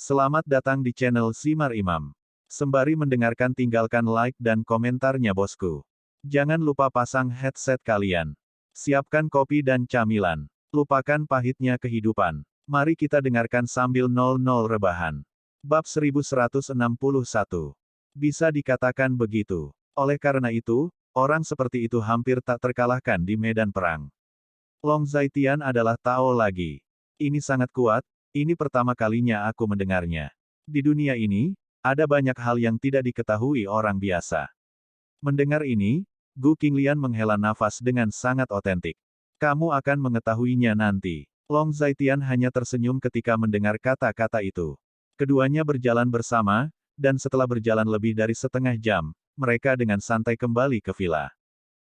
Selamat datang di channel Simar Imam. Sembari mendengarkan tinggalkan like dan komentarnya bosku. Jangan lupa pasang headset kalian. Siapkan kopi dan camilan. Lupakan pahitnya kehidupan. Mari kita dengarkan sambil 00 rebahan. Bab 1161. Bisa dikatakan begitu. Oleh karena itu, orang seperti itu hampir tak terkalahkan di medan perang. Long Zaitian adalah Tao lagi. Ini sangat kuat. Ini pertama kalinya aku mendengarnya. Di dunia ini, ada banyak hal yang tidak diketahui orang biasa. Mendengar ini, Gu Qinglian menghela nafas dengan sangat otentik. Kamu akan mengetahuinya nanti. Long Zaitian hanya tersenyum ketika mendengar kata-kata itu. Keduanya berjalan bersama, dan setelah berjalan lebih dari setengah jam, mereka dengan santai kembali ke villa.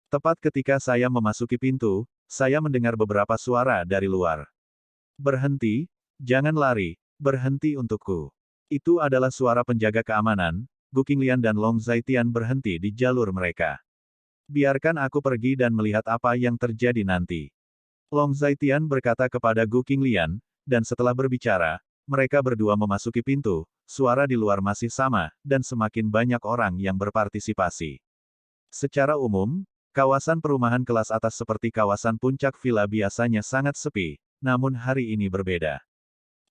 Tepat ketika saya memasuki pintu, saya mendengar beberapa suara dari luar. Berhenti, jangan lari, berhenti untukku. Itu adalah suara penjaga keamanan. Gu Qinglian dan Long Zaitian berhenti di jalur mereka. Biarkan aku pergi dan melihat apa yang terjadi nanti. Long Zaitian berkata kepada Gu Qinglian, dan setelah berbicara, mereka berdua memasuki pintu. Suara di luar masih sama, dan semakin banyak orang yang berpartisipasi. Secara umum, kawasan perumahan kelas atas seperti kawasan puncak villa biasanya sangat sepi, namun hari ini berbeda.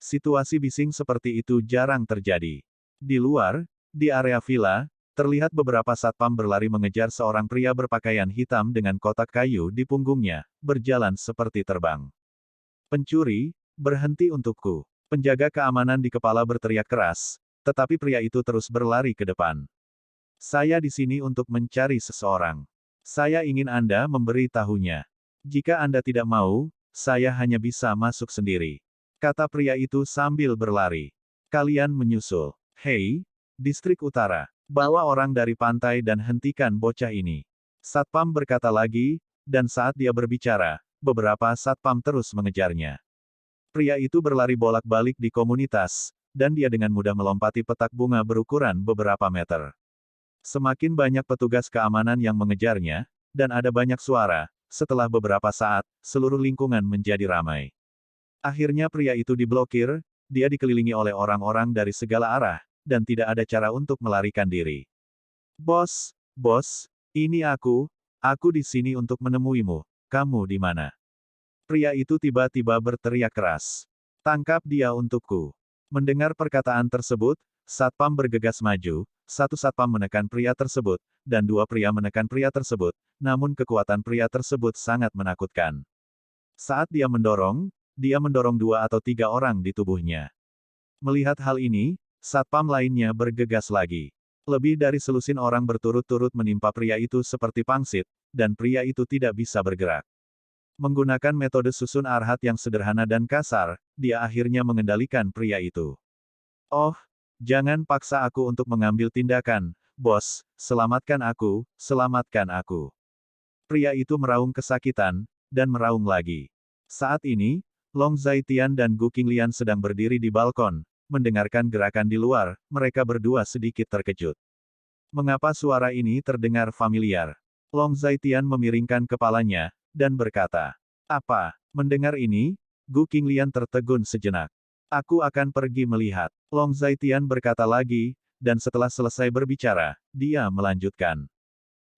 Situasi bising seperti itu jarang terjadi. Di luar, di area villa, terlihat beberapa satpam berlari mengejar seorang pria berpakaian hitam dengan kotak kayu di punggungnya, berjalan seperti terbang. Pencuri, berhenti untukku. Penjaga keamanan di kepala berteriak keras, tetapi pria itu terus berlari ke depan. Saya di sini untuk mencari seseorang. Saya ingin Anda memberi tahunya. Jika Anda tidak mau, saya hanya bisa masuk sendiri. Kata pria itu sambil berlari. Kalian menyusul. Hei, distrik utara. Bawa orang dari pantai dan hentikan bocah ini. Satpam berkata lagi, dan saat dia berbicara, beberapa satpam terus mengejarnya. Pria itu berlari bolak-balik di komunitas, dan dia dengan mudah melompati petak bunga berukuran beberapa meter. Semakin banyak petugas keamanan yang mengejarnya, dan ada banyak suara. Setelah beberapa saat, seluruh lingkungan menjadi ramai. Akhirnya pria itu diblokir, dia dikelilingi oleh orang-orang dari segala arah, dan tidak ada cara untuk melarikan diri. Bos, ini aku di sini untuk menemuimu, kamu di mana? Pria itu tiba-tiba berteriak keras. Tangkap dia untukku. Mendengar perkataan tersebut, satpam bergegas maju, satu satpam menekan pria tersebut, dan dua pria menekan pria tersebut, namun kekuatan pria tersebut sangat menakutkan. Saat dia mendorong 2 atau 3 orang di tubuhnya. Melihat hal ini, satpam lainnya bergegas lagi. Lebih dari selusin orang berturut-turut menimpa pria itu seperti pangsit, dan pria itu tidak bisa bergerak. Menggunakan metode susun arhat yang sederhana dan kasar, dia akhirnya mengendalikan pria itu. Oh, jangan paksa aku untuk mengambil tindakan, bos, selamatkan aku, selamatkan aku. Pria itu meraung kesakitan, dan meraung lagi. Saat ini, Long Zaitian dan Gu Qinglian sedang berdiri di balkon, mendengarkan gerakan di luar, mereka berdua sedikit terkejut. Mengapa suara ini terdengar familiar? Long Zaitian memiringkan kepalanya, dan berkata, apa? Mendengar ini, Gu Qinglian tertegun sejenak. Aku akan pergi melihat. Long Zaitian berkata lagi, dan setelah selesai berbicara, dia melanjutkan.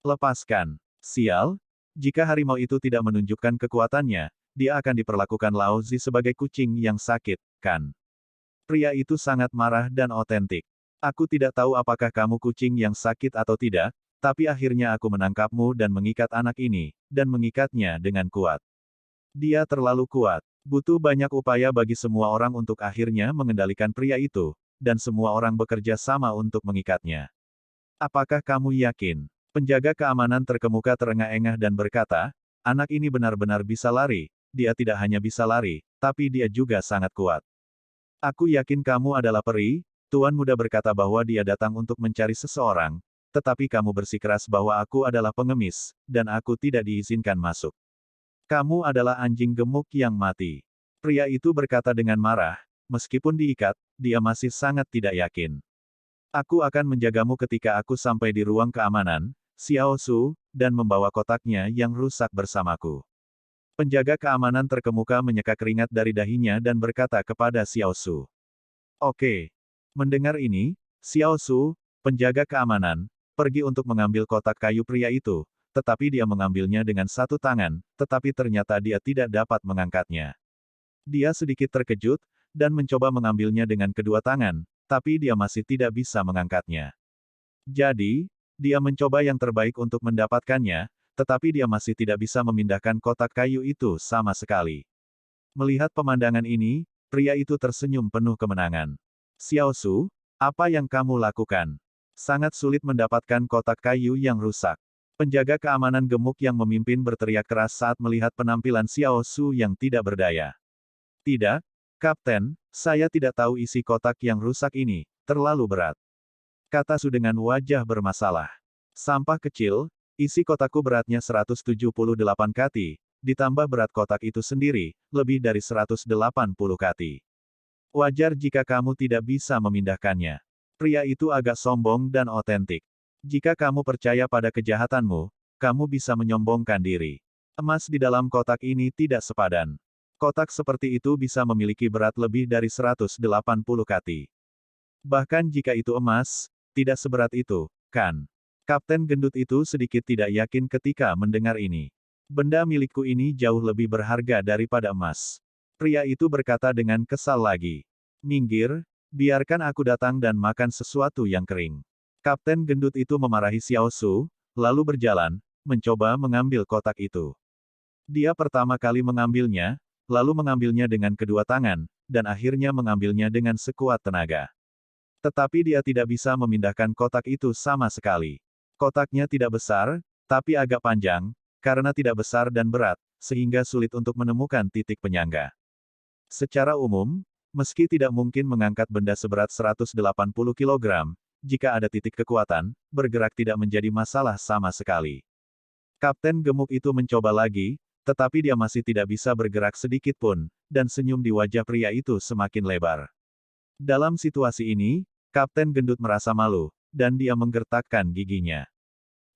Lepaskan. Sial, jika harimau itu tidak menunjukkan kekuatannya, dia akan diperlakukan Lao Zi sebagai kucing yang sakit, kan? Pria itu sangat marah dan otentik. Aku tidak tahu apakah kamu kucing yang sakit atau tidak, tapi akhirnya aku menangkapmu dan mengikat anak ini, dan mengikatnya dengan kuat. Dia terlalu kuat. Butuh banyak upaya bagi semua orang untuk akhirnya mengendalikan pria itu, dan semua orang bekerja sama untuk mengikatnya. Apakah kamu yakin? Penjaga keamanan terkemuka terengah-engah dan berkata, anak ini benar-benar bisa lari. Dia tidak hanya bisa lari, tapi dia juga sangat kuat. Aku yakin kamu adalah peri. Tuan muda berkata bahwa dia datang untuk mencari seseorang, tetapi kamu bersikeras bahwa aku adalah pengemis, dan aku tidak diizinkan masuk. Kamu adalah anjing gemuk yang mati. Pria itu berkata dengan marah, meskipun diikat, dia masih sangat tidak yakin. Aku akan menjagamu ketika aku sampai di ruang keamanan, Xiao Su, dan membawa kotaknya yang rusak bersamaku. Penjaga keamanan terkemuka menyeka keringat dari dahinya dan berkata kepada Xiao Su. Oke, Mendengar ini, Xiao Su, penjaga keamanan, pergi untuk mengambil kotak kayu pria itu, tetapi dia mengambilnya dengan satu tangan, tetapi ternyata dia tidak dapat mengangkatnya. Dia sedikit terkejut, dan mencoba mengambilnya dengan kedua tangan, tapi dia masih tidak bisa mengangkatnya. Jadi, dia mencoba yang terbaik untuk mendapatkannya, tetapi dia masih tidak bisa memindahkan kotak kayu itu sama sekali. Melihat pemandangan ini, pria itu tersenyum penuh kemenangan. Xiao Su, apa yang kamu lakukan? Sangat sulit mendapatkan kotak kayu yang rusak. Penjaga keamanan gemuk yang memimpin berteriak keras saat melihat penampilan Xiao Su yang tidak berdaya. Tidak, Kapten, saya tidak tahu isi kotak yang rusak ini, terlalu berat. Kata Su dengan wajah bermasalah. Sampah kecil, isi kotakku beratnya 178 kati, ditambah berat kotak itu sendiri, lebih dari 180 kati. Wajar jika kamu tidak bisa memindahkannya. Pria itu agak sombong dan otentik. Jika kamu percaya pada kejahatanmu, kamu bisa menyombongkan diri. Emas di dalam kotak ini tidak sepadan. Kotak seperti itu bisa memiliki berat lebih dari 180 kati. Bahkan jika itu emas, tidak seberat itu, kan? Kapten gendut itu sedikit tidak yakin ketika mendengar ini. Benda milikku ini jauh lebih berharga daripada emas. Pria itu berkata dengan kesal lagi. Minggir, biarkan aku datang dan makan sesuatu yang kering. Kapten gendut itu memarahi Xiao Su, lalu berjalan, mencoba mengambil kotak itu. Dia pertama kali mengambilnya, lalu mengambilnya dengan kedua tangan, dan akhirnya mengambilnya dengan sekuat tenaga. Tetapi dia tidak bisa memindahkan kotak itu sama sekali. Kotaknya tidak besar, tapi agak panjang, karena tidak besar dan berat, sehingga sulit untuk menemukan titik penyangga. Secara umum, meski tidak mungkin mengangkat benda seberat 180 kg, jika ada titik kekuatan, bergerak tidak menjadi masalah sama sekali. Kapten gemuk itu mencoba lagi, tetapi dia masih tidak bisa bergerak sedikit pun, dan senyum di wajah pria itu semakin lebar. Dalam situasi ini, Kapten gendut merasa malu, dan dia menggertakkan giginya.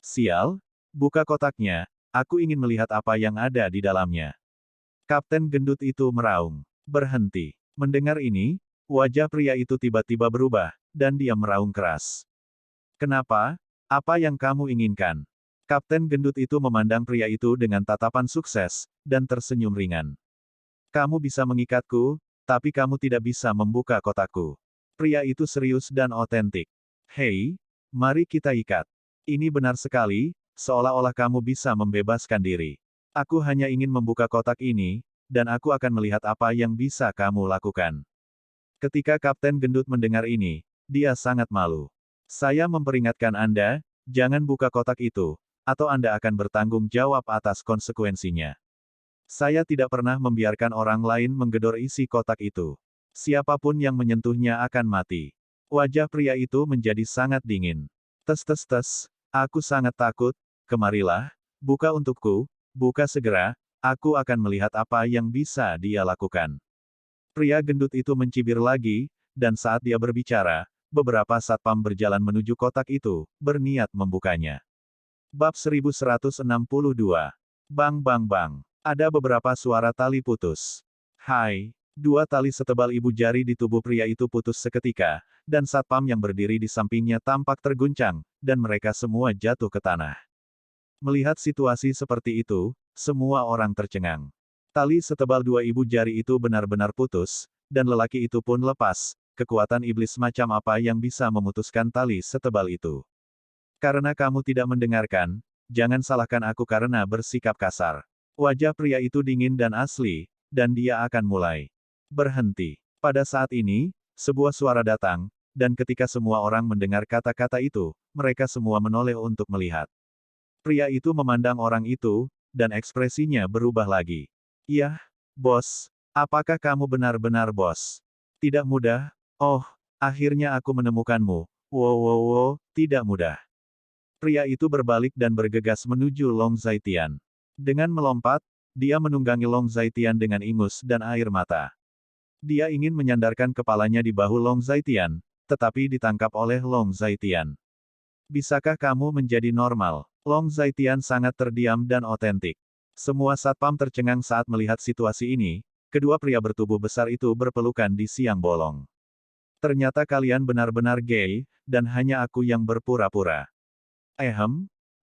Sial, buka kotaknya, aku ingin melihat apa yang ada di dalamnya. Kapten gendut itu meraung. Berhenti. Mendengar ini, wajah pria itu tiba-tiba berubah, dan dia meraung keras. Kenapa? Apa yang kamu inginkan? Kapten gendut itu memandang pria itu dengan tatapan sukses, dan tersenyum ringan. Kamu bisa mengikatku, tapi kamu tidak bisa membuka kotakku. Pria itu serius dan otentik. Hei, mari kita ikat. Ini benar sekali, seolah-olah kamu bisa membebaskan diri. Aku hanya ingin membuka kotak ini, dan aku akan melihat apa yang bisa kamu lakukan. Ketika Kapten gendut mendengar ini, dia sangat malu. Saya memperingatkan Anda, jangan buka kotak itu, atau Anda akan bertanggung jawab atas konsekuensinya. Saya tidak pernah membiarkan orang lain menggedor isi kotak itu. Siapapun yang menyentuhnya akan mati. Wajah pria itu menjadi sangat dingin. Tes, aku sangat takut, kemarilah, buka untukku, buka segera, aku akan melihat apa yang bisa dia lakukan. Pria gendut itu mencibir lagi, dan saat dia berbicara, beberapa satpam berjalan menuju kotak itu, berniat membukanya. Bab 1162. Bang bang bang. Ada beberapa suara tali putus. Hai. Dua tali setebal ibu jari di tubuh pria itu putus seketika, dan satpam yang berdiri di sampingnya tampak terguncang, dan mereka semua jatuh ke tanah. Melihat situasi seperti itu, semua orang tercengang. Tali setebal dua ibu jari itu benar-benar putus, dan lelaki itu pun lepas. Kekuatan iblis macam apa yang bisa memutuskan tali setebal itu? Karena kamu tidak mendengarkan, jangan salahkan aku karena bersikap kasar. Wajah pria itu dingin dan asli, dan dia akan mulai. Berhenti. Pada saat ini, sebuah suara datang, dan ketika semua orang mendengar kata-kata itu, mereka semua menoleh untuk melihat. Pria itu memandang orang itu, dan ekspresinya berubah lagi. Yah, bos, apakah kamu benar-benar bos? Tidak mudah, oh, akhirnya aku menemukanmu. Wow, tidak mudah. Pria itu berbalik dan bergegas menuju Long Zaitian. Dengan melompat, dia menunggangi Long Zaitian dengan ingus dan air mata. Dia ingin menyandarkan kepalanya di bahu Long Zaitian, tetapi ditangkap oleh Long Zaitian. Bisakah kamu menjadi normal? Long Zaitian sangat terdiam dan otentik. Semua satpam tercengang saat melihat situasi ini, kedua pria bertubuh besar itu berpelukan di siang bolong. Ternyata kalian benar-benar gay, dan hanya aku yang berpura-pura.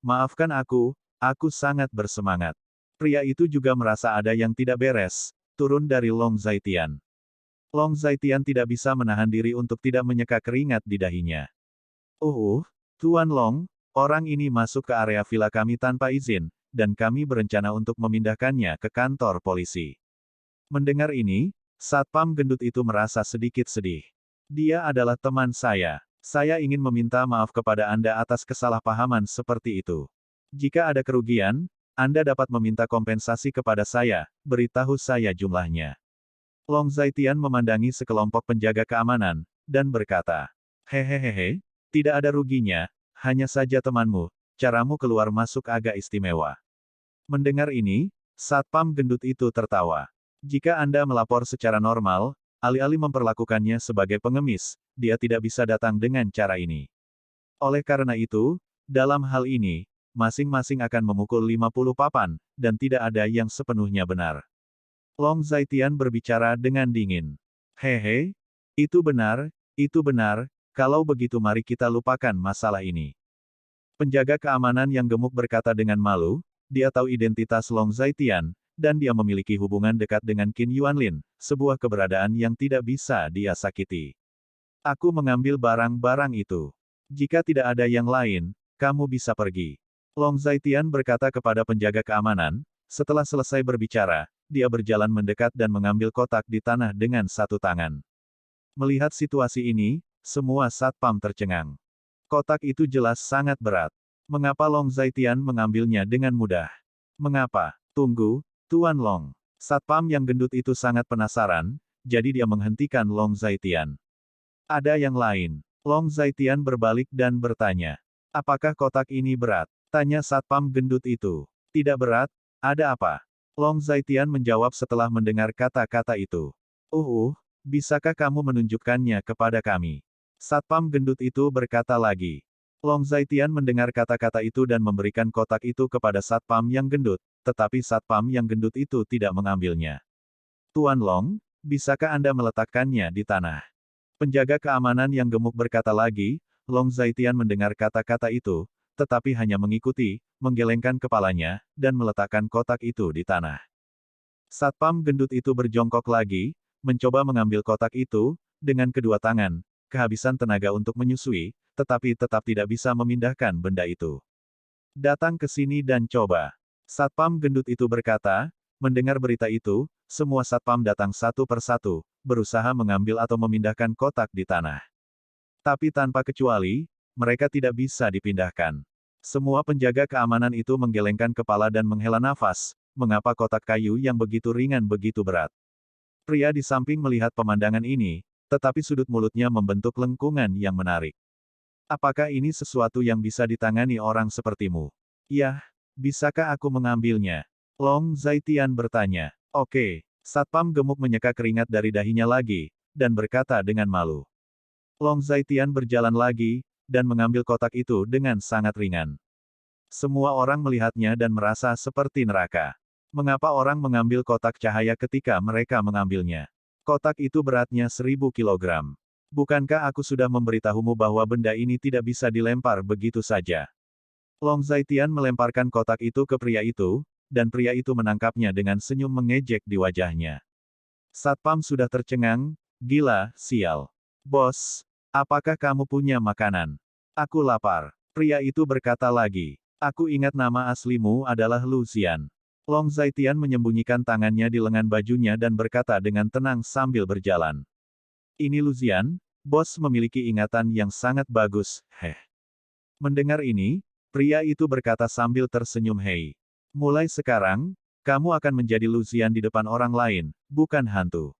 Maafkan aku sangat bersemangat. Pria itu juga merasa ada yang tidak beres, turun dari Long Zaitian. Long Zaitian tidak bisa menahan diri untuk tidak menyeka keringat di dahinya. Tuan Long, orang ini masuk ke area villa kami tanpa izin, dan kami berencana untuk memindahkannya ke kantor polisi. Mendengar ini, Satpam gendut itu merasa sedikit sedih. Dia adalah teman saya. Saya ingin meminta maaf kepada Anda atas kesalahpahaman seperti itu. Jika ada kerugian, Anda dapat meminta kompensasi kepada saya, beritahu saya jumlahnya. Long Zaitian memandangi sekelompok penjaga keamanan, dan berkata, hehehehe, tidak ada ruginya, hanya saja temanmu, caramu keluar masuk agak istimewa. Mendengar ini, Satpam gendut itu tertawa. Jika Anda melapor secara normal, alih-alih memperlakukannya sebagai pengemis, dia tidak bisa datang dengan cara ini. Oleh karena itu, dalam hal ini, masing-masing akan memukul 50 papan, dan tidak ada yang sepenuhnya benar. Long Zaitian berbicara dengan dingin. Hehe, itu benar, kalau begitu mari kita lupakan masalah ini. Penjaga keamanan yang gemuk berkata dengan malu, dia tahu identitas Long Zaitian, dan dia memiliki hubungan dekat dengan Qin Yuanlin, sebuah keberadaan yang tidak bisa dia sakiti. Aku mengambil barang-barang itu. Jika tidak ada yang lain, kamu bisa pergi. Long Zaitian berkata kepada penjaga keamanan, setelah selesai berbicara, dia berjalan mendekat dan mengambil kotak di tanah dengan satu tangan. Melihat situasi ini, semua satpam tercengang. Kotak itu jelas sangat berat. Mengapa Long Zaitian mengambilnya dengan mudah? Mengapa? Tunggu, Tuan Long. Satpam yang gendut itu sangat penasaran, jadi dia menghentikan Long Zaitian. Ada yang lain. Long Zaitian berbalik dan bertanya. Apakah kotak ini berat? Tanya satpam gendut itu. Tidak berat, ada apa? Long Zaitian menjawab setelah mendengar kata-kata itu. Bisakah kamu menunjukkannya kepada kami? Satpam gendut itu berkata lagi. Long Zaitian mendengar kata-kata itu dan memberikan kotak itu kepada satpam yang gendut, tetapi satpam yang gendut itu tidak mengambilnya. Tuan Long, bisakah Anda meletakkannya di tanah? Penjaga keamanan yang gemuk berkata lagi, Long Zaitian mendengar kata-kata itu, tetapi hanya mengikuti, menggelengkan kepalanya, dan meletakkan kotak itu di tanah. Satpam gendut itu berjongkok lagi, mencoba mengambil kotak itu, dengan kedua tangan, kehabisan tenaga untuk menyusui, tetapi tetap tidak bisa memindahkan benda itu. Datang ke sini dan coba. Satpam gendut itu berkata, mendengar berita itu, semua satpam datang satu persatu, berusaha mengambil atau memindahkan kotak di tanah. Tapi tanpa kecuali, mereka tidak bisa dipindahkan. Semua penjaga keamanan itu menggelengkan kepala dan menghela nafas, mengapa kotak kayu yang begitu ringan begitu berat. Pria di samping melihat pemandangan ini, tetapi sudut mulutnya membentuk lengkungan yang menarik. Apakah ini sesuatu yang bisa ditangani orang sepertimu? Yah, bisakah aku mengambilnya? Long Zaitian bertanya. Oke, satpam gemuk menyeka keringat dari dahinya lagi, dan berkata dengan malu. Long Zaitian berjalan lagi, dan mengambil kotak itu dengan sangat ringan. Semua orang melihatnya dan merasa seperti neraka. Mengapa orang mengambil kotak cahaya ketika mereka mengambilnya? Kotak itu beratnya 1000 kilogram. Bukankah aku sudah memberitahumu bahwa benda ini tidak bisa dilempar begitu saja? Long Zaitian melemparkan kotak itu ke pria itu, dan pria itu menangkapnya dengan senyum mengejek di wajahnya. Satpam sudah tercengang, gila, sial. Bos, apakah kamu punya makanan? Aku lapar. Pria itu berkata lagi. Aku ingat nama aslimu adalah Lucian. Long Zaitian menyembunyikan tangannya di lengan bajunya dan berkata dengan tenang sambil berjalan. Ini Lucian, bos memiliki ingatan yang sangat bagus, heh. Mendengar ini, pria itu berkata sambil tersenyum hei. Mulai sekarang, kamu akan menjadi Lucian di depan orang lain, bukan hantu.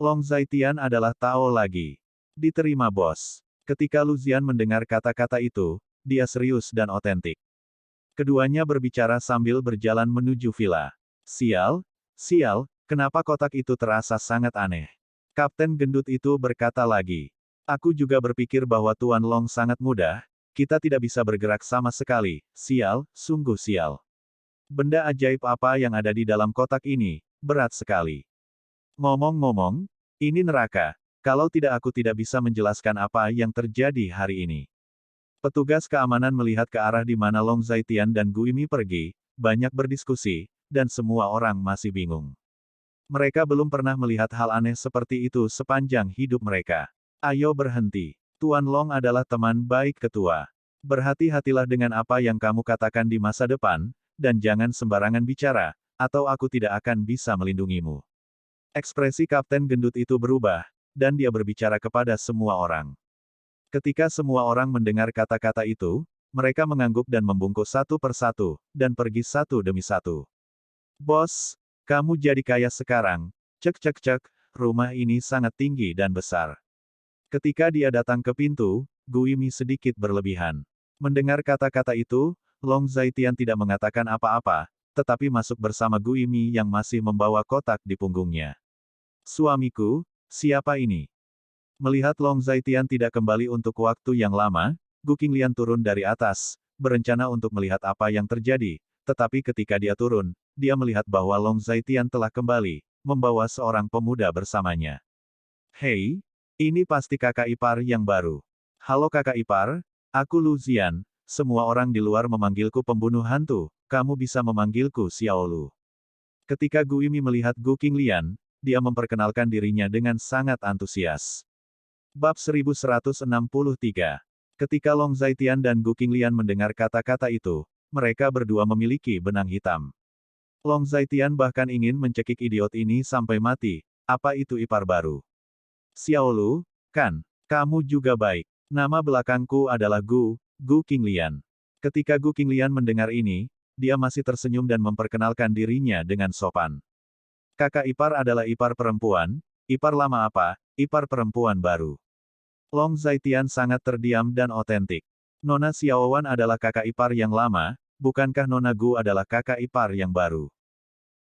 Long Zaitian adalah Tao lagi. Diterima bos. Ketika Lucian mendengar kata-kata itu, dia serius dan otentik. Keduanya berbicara sambil berjalan menuju villa. Sial, kenapa kotak itu terasa sangat aneh? Kapten gendut itu berkata lagi. Aku juga berpikir bahwa Tuan Long sangat mudah, kita tidak bisa bergerak sama sekali, sial, sungguh sial. Benda ajaib apa yang ada di dalam kotak ini, berat sekali. Ngomong-ngomong, ini neraka, Kalau tidak aku tidak bisa menjelaskan apa yang terjadi hari ini. Petugas keamanan melihat ke arah di mana Long Zaitian dan Gu Yimi pergi, banyak berdiskusi, dan semua orang masih bingung. Mereka belum pernah melihat hal aneh seperti itu sepanjang hidup mereka. Ayo berhenti. Tuan Long adalah teman baik ketua. Berhati-hatilah dengan apa yang kamu katakan di masa depan, dan jangan sembarangan bicara, atau aku tidak akan bisa melindungimu. Ekspresi Kapten Gendut itu berubah, dan dia berbicara kepada semua orang. Ketika semua orang mendengar kata-kata itu, mereka mengangguk dan membungkuk satu persatu, dan pergi satu demi satu. Bos, kamu jadi kaya sekarang. Cek cek cek, rumah ini sangat tinggi dan besar. Ketika dia datang ke pintu, Gu Yimi sedikit berlebihan. Mendengar kata-kata itu, Long Zaitian tidak mengatakan apa-apa, tetapi masuk bersama Gu Yimi yang masih membawa kotak di punggungnya. Suamiku, siapa ini? Melihat Long Zaitian tidak kembali untuk waktu yang lama, Gu Qinglian turun dari atas, berencana untuk melihat apa yang terjadi, tetapi ketika dia turun, dia melihat bahwa Long Zaitian telah kembali, membawa seorang pemuda bersamanya. Hei, ini pasti kakak ipar yang baru. Halo kakak ipar, aku Lu Zian, semua orang di luar memanggilku pembunuh hantu, kamu bisa memanggilku Xiao Lu. Ketika Gu Yimi melihat Gu Qinglian, dia memperkenalkan dirinya dengan sangat antusias. Bab 1163. Ketika Long Zaitian dan Gu Qinglian mendengar kata-kata itu, mereka berdua memiliki benang hitam. Long Zaitian bahkan ingin mencekik idiot ini sampai mati, apa itu ipar baru? Xiao Lu, kan? Kamu juga baik. Nama belakangku adalah Gu Qinglian. Ketika Gu Qinglian mendengar ini, dia masih tersenyum dan memperkenalkan dirinya dengan sopan. Kakak ipar adalah ipar perempuan, ipar lama apa, ipar perempuan baru. Long Zaitian sangat terdiam dan otentik. Nona Xiaowan adalah kakak ipar yang lama, bukankah Nona Gu adalah kakak ipar yang baru?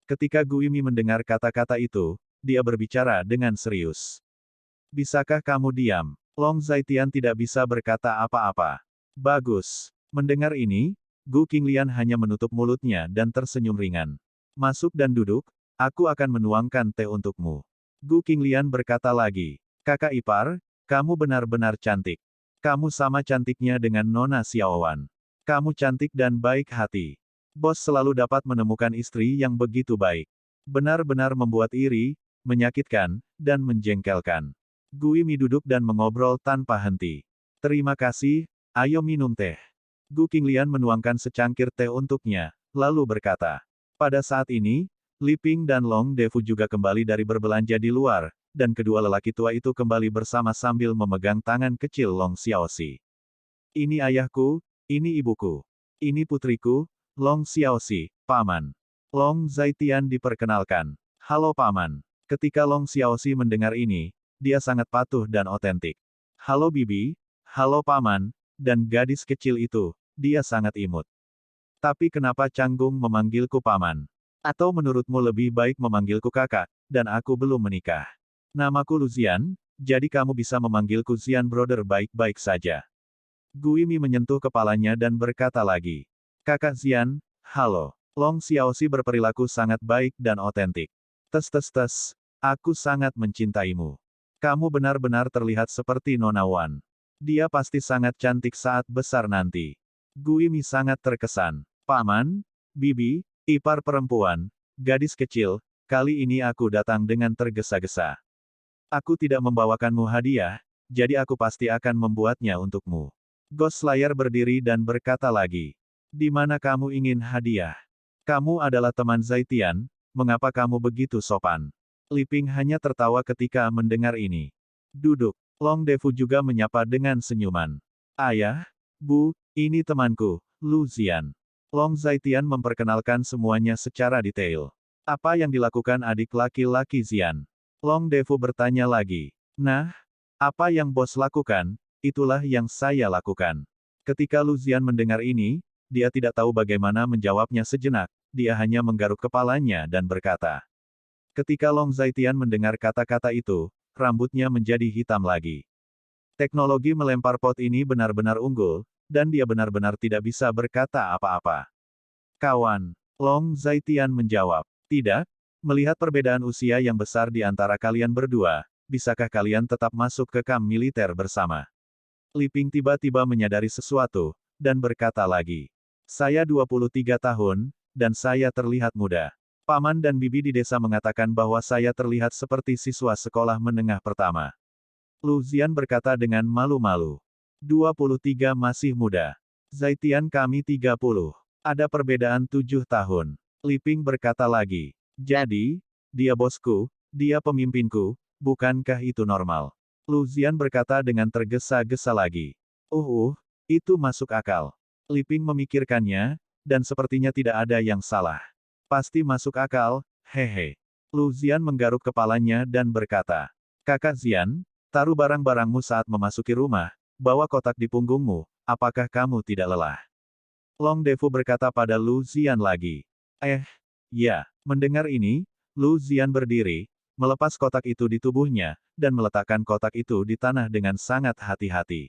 Ketika Gu Yimi mendengar kata-kata itu, dia berbicara dengan serius. Bisakah kamu diam? Long Zaitian tidak bisa berkata apa-apa. Bagus. Mendengar ini, Gu Qinglian hanya menutup mulutnya dan tersenyum ringan. Masuk dan duduk, aku akan menuangkan teh untukmu. Gu Qinglian berkata lagi, kakak ipar, kamu benar-benar cantik. Kamu sama cantiknya dengan Nona Xiaowan. Kamu cantik dan baik hati. Bos selalu dapat menemukan istri yang begitu baik. Benar-benar membuat iri, menyakitkan, dan menjengkelkan. Gu Yimi duduk dan mengobrol tanpa henti. Terima kasih, ayo minum teh. Gu Qinglian menuangkan secangkir teh untuknya, lalu berkata. Pada saat ini, Li Ping dan Long Defu juga kembali dari berbelanja di luar, dan kedua lelaki tua itu kembali bersama sambil memegang tangan kecil Long Xiaoxi. Ini ayahku, ini ibuku. Ini putriku, Long Xiaoxi, paman. Long Zaitian diperkenalkan. Halo paman. Ketika Long Xiaoxi mendengar ini, dia sangat patuh dan otentik. Halo bibi, halo paman, dan gadis kecil itu, dia sangat imut. Tapi kenapa canggung memanggilku paman? Atau menurutmu lebih baik memanggilku kakak, dan aku belum menikah? Namaku Luzian, jadi kamu bisa memanggilku Zian Brother baik-baik saja. Gu Yimi menyentuh kepalanya dan berkata lagi. Kakak Zian, halo. Long Xiaoxi berperilaku sangat baik dan otentik. Tes tes tes, aku sangat mencintaimu. Kamu benar-benar terlihat seperti Nona Wan. Dia pasti sangat cantik saat besar nanti. Gu Yimi sangat terkesan. Paman, bibi, ipar perempuan, gadis kecil, kali ini aku datang dengan tergesa-gesa. Aku tidak membawakanmu hadiah, jadi aku pasti akan membuatnya untukmu. Ghost Slayer berdiri dan berkata lagi. Di mana kamu ingin hadiah? Kamu adalah teman Zaitian, mengapa kamu begitu sopan? Li Ping hanya tertawa ketika mendengar ini. Duduk. Long Defu juga menyapa dengan senyuman. Ayah, Bu, ini temanku, Lu Zian. Long Zaitian memperkenalkan semuanya secara detail. Apa yang dilakukan adik laki-laki Zian? Long Defu bertanya lagi. Nah, apa yang bos lakukan, itulah yang saya lakukan. Ketika Lu Zian mendengar ini, dia tidak tahu bagaimana menjawabnya sejenak, dia hanya menggaruk kepalanya dan berkata. Ketika Long Zaitian mendengar kata-kata itu, rambutnya menjadi hitam lagi. Teknologi melempar pot ini benar-benar unggul, dan dia benar-benar tidak bisa berkata apa-apa. Kawan, Long Zaitian menjawab. Tidak, melihat perbedaan usia yang besar di antara kalian berdua, bisakah kalian tetap masuk ke kamp militer bersama? Li Ping tiba-tiba menyadari sesuatu, dan berkata lagi. Saya 23 tahun, dan saya terlihat muda. Paman dan bibi di desa mengatakan bahwa saya terlihat seperti siswa sekolah menengah pertama. Lu Zian berkata dengan malu-malu. 23 masih muda. Zaitian kami 30. Ada perbedaan 7 tahun. Li Ping berkata lagi. Jadi, dia bosku, dia pemimpinku, bukankah itu normal? Lu Zian berkata dengan tergesa-gesa lagi. Itu masuk akal. Li Ping memikirkannya, dan sepertinya tidak ada yang salah. Pasti masuk akal, hehe. Lu Zian menggaruk kepalanya dan berkata. Kakak Zian, taruh barang-barangmu saat memasuki rumah, bawa kotak di punggungmu, apakah kamu tidak lelah? Long Defu berkata pada Lu Zian lagi. Ya. Mendengar ini, Lu Zian berdiri, melepas kotak itu di tubuhnya, dan meletakkan kotak itu di tanah dengan sangat hati-hati.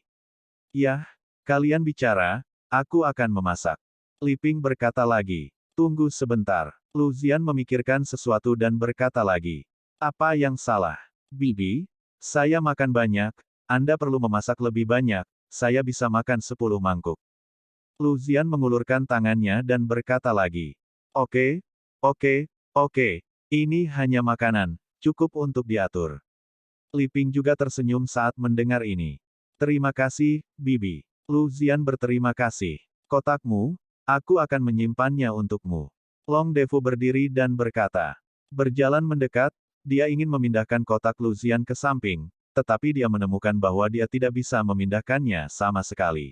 Yah, kalian bicara, aku akan memasak. Li Ping berkata lagi. Tunggu sebentar. Lu Zian memikirkan sesuatu dan berkata lagi. Apa yang salah? Bibi, saya makan banyak, Anda perlu memasak lebih banyak, saya bisa makan 10 mangkuk. Lu Zian mengulurkan tangannya dan berkata lagi. Oke, ini hanya makanan, cukup untuk diatur. Li Ping juga tersenyum saat mendengar ini. Terima kasih, Bibi. Lu Zian berterima kasih. Kotakmu, aku akan menyimpannya untukmu. Long Defu berdiri dan berkata. Berjalan mendekat, dia ingin memindahkan kotak Lu Zian ke samping, tetapi dia menemukan bahwa dia tidak bisa memindahkannya sama sekali.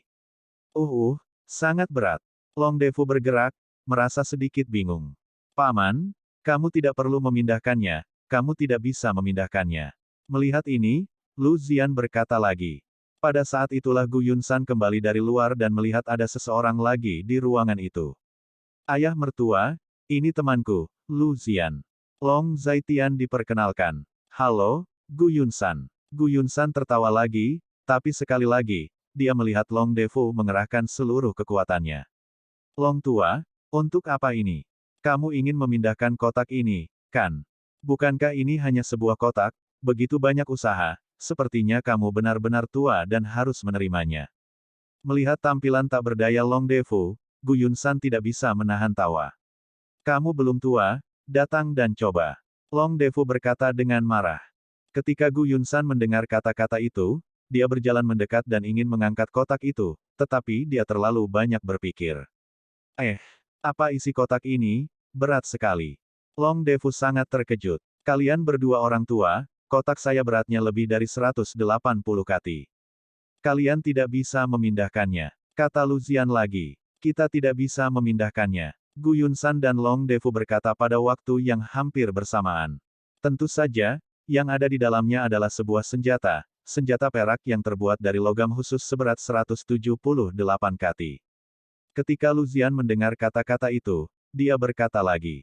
Sangat berat. Long Defu bergerak, merasa sedikit bingung. Paman, kamu tidak perlu memindahkannya, kamu tidak bisa memindahkannya. Melihat ini, Lu Zian berkata lagi. Pada saat itulah Gu Yunsan kembali dari luar dan melihat ada seseorang lagi di ruangan itu. Ayah mertua, ini temanku, Lu Zian. Long Zaitian diperkenalkan. Halo, Gu Yunsan. Gu Yunsan tertawa lagi, tapi sekali lagi, dia melihat Long Defu mengerahkan seluruh kekuatannya. Long tua, untuk apa ini? Kamu ingin memindahkan kotak ini, kan? Bukankah ini hanya sebuah kotak, begitu banyak usaha, sepertinya kamu benar-benar tua dan harus menerimanya. Melihat tampilan tak berdaya Long Defu, Gu Yunsan tidak bisa menahan tawa. Kamu belum tua, datang dan coba. Long Defu berkata dengan marah. Ketika Gu Yunsan mendengar kata-kata itu, dia berjalan mendekat dan ingin mengangkat kotak itu, tetapi dia terlalu banyak berpikir. Apa isi kotak ini? Berat sekali. Long Defu sangat terkejut. Kalian berdua orang tua, kotak saya beratnya lebih dari 180 kati. Kalian tidak bisa memindahkannya. Kata Lu Zian lagi. Kita tidak bisa memindahkannya. Gu Yunsan dan Long Defu berkata pada waktu yang hampir bersamaan. Tentu saja, yang ada di dalamnya adalah sebuah senjata perak yang terbuat dari logam khusus seberat 178 kati. Ketika Lu Zian mendengar kata-kata itu, dia berkata lagi.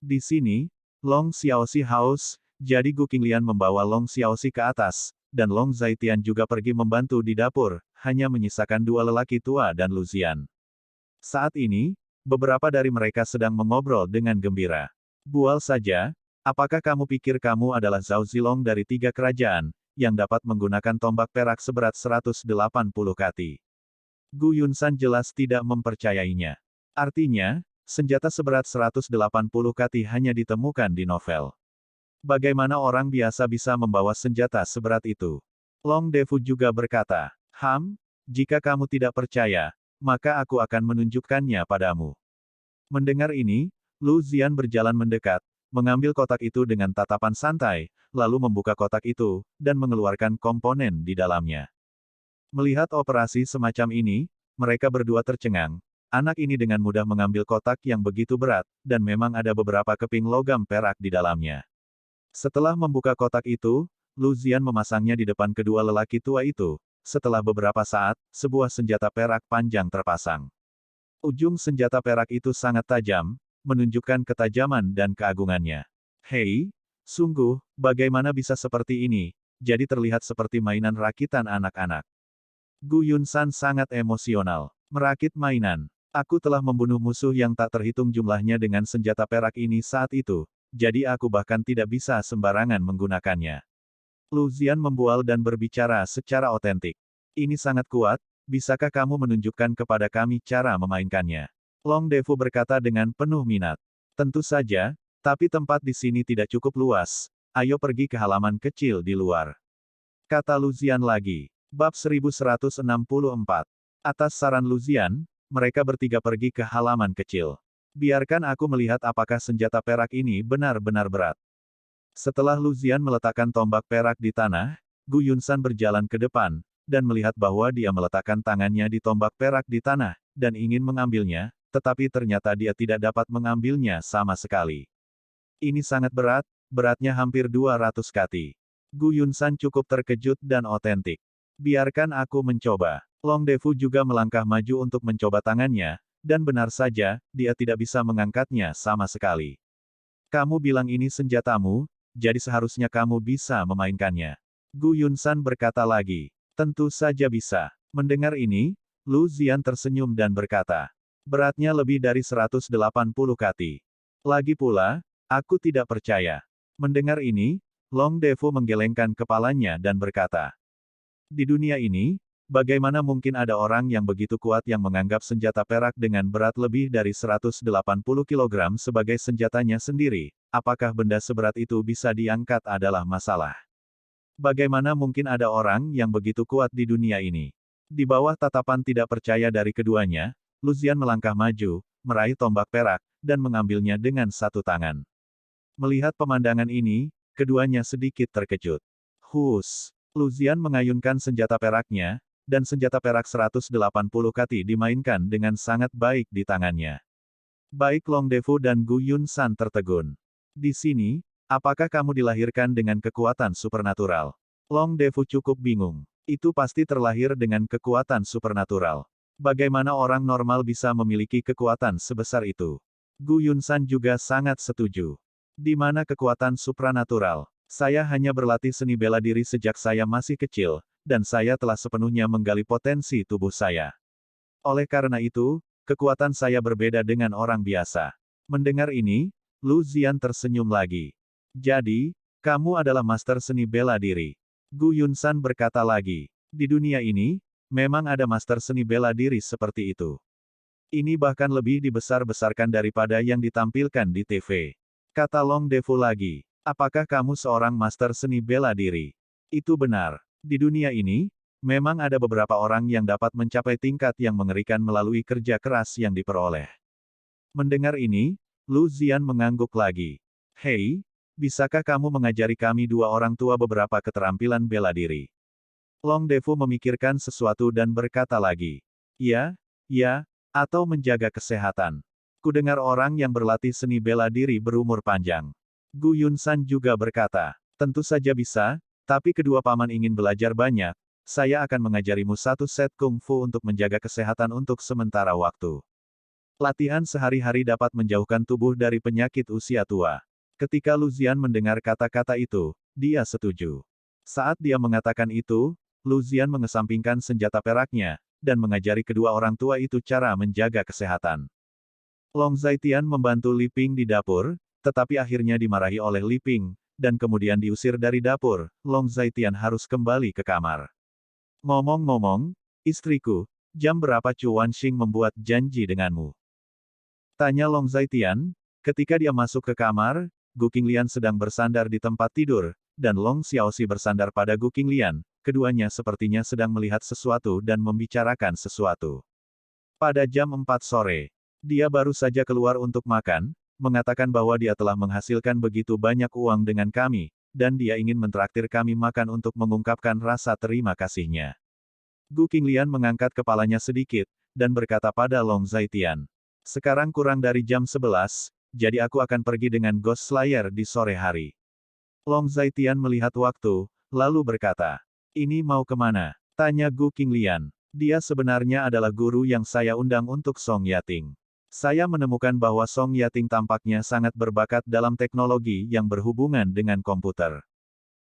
Di sini, Long Xiaoxi haus, jadi Gu Qinglian membawa Long Xiaoxi ke atas, dan Long Zaitian juga pergi membantu di dapur, hanya menyisakan dua lelaki tua dan Lu Zian. Saat ini, beberapa dari mereka sedang mengobrol dengan gembira. Bual saja, apakah kamu pikir kamu adalah Zhao Zilong dari 3 kerajaan, yang dapat menggunakan tombak perak seberat 180 kati? Gu Yunsan jelas tidak mempercayainya. Artinya, senjata seberat 180 kati hanya ditemukan di novel. Bagaimana orang biasa bisa membawa senjata seberat itu? Long Defu juga berkata, jika kamu tidak percaya, maka aku akan menunjukkannya padamu. Mendengar ini, Lu Zian berjalan mendekat, mengambil kotak itu dengan tatapan santai, lalu membuka kotak itu, dan mengeluarkan komponen di dalamnya. Melihat operasi semacam ini, mereka berdua tercengang. Anak ini dengan mudah mengambil kotak yang begitu berat, dan memang ada beberapa keping logam perak di dalamnya. Setelah membuka kotak itu, Lu Zian memasangnya di depan kedua lelaki tua itu. Setelah beberapa saat, sebuah senjata perak panjang terpasang. Ujung senjata perak itu sangat tajam, menunjukkan ketajaman dan keagungannya. Hei, sungguh, bagaimana bisa seperti ini? Jadi terlihat seperti mainan rakitan anak-anak. Gu Yunsan sangat emosional. Merakit mainan. Aku telah membunuh musuh yang tak terhitung jumlahnya dengan senjata perak ini saat itu, jadi aku bahkan tidak bisa sembarangan menggunakannya. Lu Zian membual dan berbicara secara otentik. Ini sangat kuat, bisakah kamu menunjukkan kepada kami cara memainkannya? Long Defu berkata dengan penuh minat. Tentu saja, tapi tempat di sini tidak cukup luas, ayo pergi ke halaman kecil di luar. Kata Lu Zian lagi. Bab 1164. Atas saran Lu Zian, mereka bertiga pergi ke halaman kecil. Biarkan aku melihat apakah senjata perak ini benar-benar berat. Setelah Lu Zian meletakkan tombak perak di tanah, Gu Yunsan berjalan ke depan, dan melihat bahwa dia meletakkan tangannya di tombak perak di tanah, dan ingin mengambilnya, tetapi ternyata dia tidak dapat mengambilnya sama sekali. Ini sangat berat, beratnya hampir 200 kati. Gu Yunsan cukup terkejut dan otentik. Biarkan aku mencoba. Long Defu juga melangkah maju untuk mencoba tangannya, dan benar saja, dia tidak bisa mengangkatnya sama sekali. Kamu bilang ini senjatamu, jadi seharusnya kamu bisa memainkannya. Gu Yunsan berkata lagi. Tentu saja bisa. Mendengar ini, Lu Zian tersenyum dan berkata. Beratnya lebih dari 180 kati. Lagi pula, aku tidak percaya. Mendengar ini, Long Defu menggelengkan kepalanya dan berkata. Di dunia ini, bagaimana mungkin ada orang yang begitu kuat yang menganggap senjata perak dengan berat lebih dari 180 kg sebagai senjatanya sendiri? Apakah benda seberat itu bisa diangkat adalah masalah? Bagaimana mungkin ada orang yang begitu kuat di dunia ini? Di bawah tatapan tidak percaya dari keduanya, Lu Zian melangkah maju, meraih tombak perak, dan mengambilnya dengan satu tangan. Melihat pemandangan ini, keduanya sedikit terkejut. Hus! Lu Zian mengayunkan senjata peraknya, dan senjata perak 180 kati dimainkan dengan sangat baik di tangannya. Baik Long Defu dan Gu Yunsan tertegun. Di sini, apakah kamu dilahirkan dengan kekuatan supernatural? Long Defu cukup bingung. Itu pasti terlahir dengan kekuatan supernatural. Bagaimana orang normal bisa memiliki kekuatan sebesar itu? Gu Yunsan juga sangat setuju. Di mana kekuatan supranatural? Saya hanya berlatih seni bela diri sejak saya masih kecil, dan saya telah sepenuhnya menggali potensi tubuh saya. Oleh karena itu, kekuatan saya berbeda dengan orang biasa. Mendengar ini, Lu Zian tersenyum lagi. Jadi, kamu adalah master seni bela diri. Gu Yunsan berkata lagi. Di dunia ini, memang ada master seni bela diri seperti itu. Ini bahkan lebih dibesar-besarkan daripada yang ditampilkan di TV. Kata Long Defu lagi. Apakah kamu seorang master seni bela diri? Itu benar. Di dunia ini, memang ada beberapa orang yang dapat mencapai tingkat yang mengerikan melalui kerja keras yang diperoleh. Mendengar ini, Lu Zian mengangguk lagi. Hei, bisakah kamu mengajari kami dua orang tua beberapa keterampilan bela diri? Long Defu memikirkan sesuatu dan berkata lagi. Ya, atau menjaga kesehatan. Kudengar orang yang berlatih seni bela diri berumur panjang. Gu Yunsan juga berkata, tentu saja bisa, tapi kedua paman ingin belajar banyak, saya akan mengajarimu satu set kungfu untuk menjaga kesehatan untuk sementara waktu. Latihan sehari-hari dapat menjauhkan tubuh dari penyakit usia tua. Ketika Lu Zian mendengar kata-kata itu, dia setuju. Saat dia mengatakan itu, Lu Zian mengesampingkan senjata peraknya, dan mengajari kedua orang tua itu cara menjaga kesehatan. Long Zaitian membantu Li Ping di dapur, tetapi akhirnya dimarahi oleh Li Ping, dan kemudian diusir dari dapur. Long Zaitian harus kembali ke kamar. Ngomong-ngomong, istriku, jam berapa Chu Wanxing membuat janji denganmu? Tanya Long Zaitian, ketika dia masuk ke kamar, Gu Qinglian sedang bersandar di tempat tidur, dan Long Xiaoxi bersandar pada Gu Qinglian, keduanya sepertinya sedang melihat sesuatu dan membicarakan sesuatu. Pada jam 4 sore, dia baru saja keluar untuk makan, mengatakan bahwa dia telah menghasilkan begitu banyak uang dengan kami, dan dia ingin mentraktir kami makan untuk mengungkapkan rasa terima kasihnya. Gu Qinglian mengangkat kepalanya sedikit, dan berkata pada Long Zaitian. Sekarang kurang dari jam 11, jadi aku akan pergi dengan Ghost Slayer di sore hari. Long Zaitian melihat waktu, lalu berkata. Ini mau kemana? Tanya Gu Qinglian. Dia sebenarnya adalah guru yang saya undang untuk Song Yating. Saya menemukan bahwa Song Yating tampaknya sangat berbakat dalam teknologi yang berhubungan dengan komputer.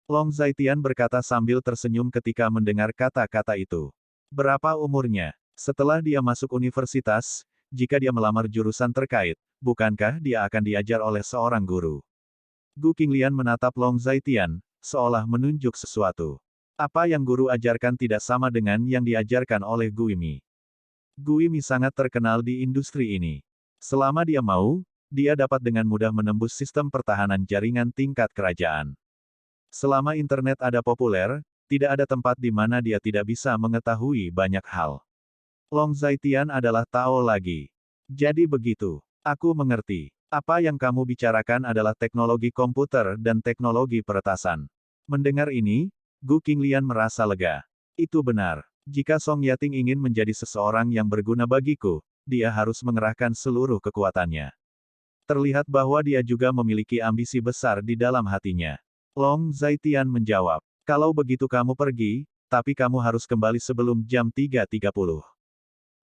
Long Zaitian berkata sambil tersenyum ketika mendengar kata-kata itu. Berapa umurnya? Setelah dia masuk universitas, jika dia melamar jurusan terkait, bukankah dia akan diajar oleh seorang guru? Gu Qinglian menatap Long Zaitian, seolah menunjuk sesuatu. Apa yang guru ajarkan tidak sama dengan yang diajarkan oleh Guimi. Guimi sangat terkenal di industri ini. Selama dia mau, dia dapat dengan mudah menembus sistem pertahanan jaringan tingkat kerajaan. Selama internet ada populer, tidak ada tempat di mana dia tidak bisa mengetahui banyak hal. Long Zaitian adalah Tao lagi. Jadi begitu. Aku mengerti. Apa yang kamu bicarakan adalah teknologi komputer dan teknologi peretasan. Mendengar ini, Gu Qinglian merasa lega. Itu benar. Jika Song Yating ingin menjadi seseorang yang berguna bagiku, dia harus mengerahkan seluruh kekuatannya. Terlihat bahwa dia juga memiliki ambisi besar di dalam hatinya. Long Zaitian menjawab, kalau begitu kamu pergi, tapi kamu harus kembali sebelum jam 3.30.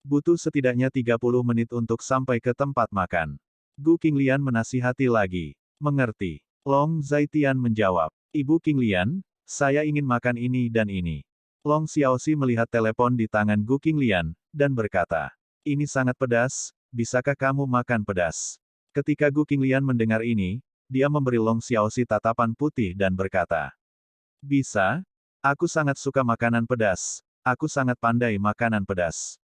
Butuh setidaknya 30 menit untuk sampai ke tempat makan. Gu Qinglian menasihati lagi. Mengerti. Long Zaitian menjawab. Ibu Qinglian, saya ingin makan ini dan ini. Long Xiaoxi melihat telepon di tangan Gu Qinglian, dan berkata, ini sangat pedas, bisakah kamu makan pedas? Ketika Gu Qinglian mendengar ini, dia memberi Long Xiaoxi tatapan putih dan berkata, bisa? Aku sangat suka makanan pedas. Aku sangat pandai makanan pedas.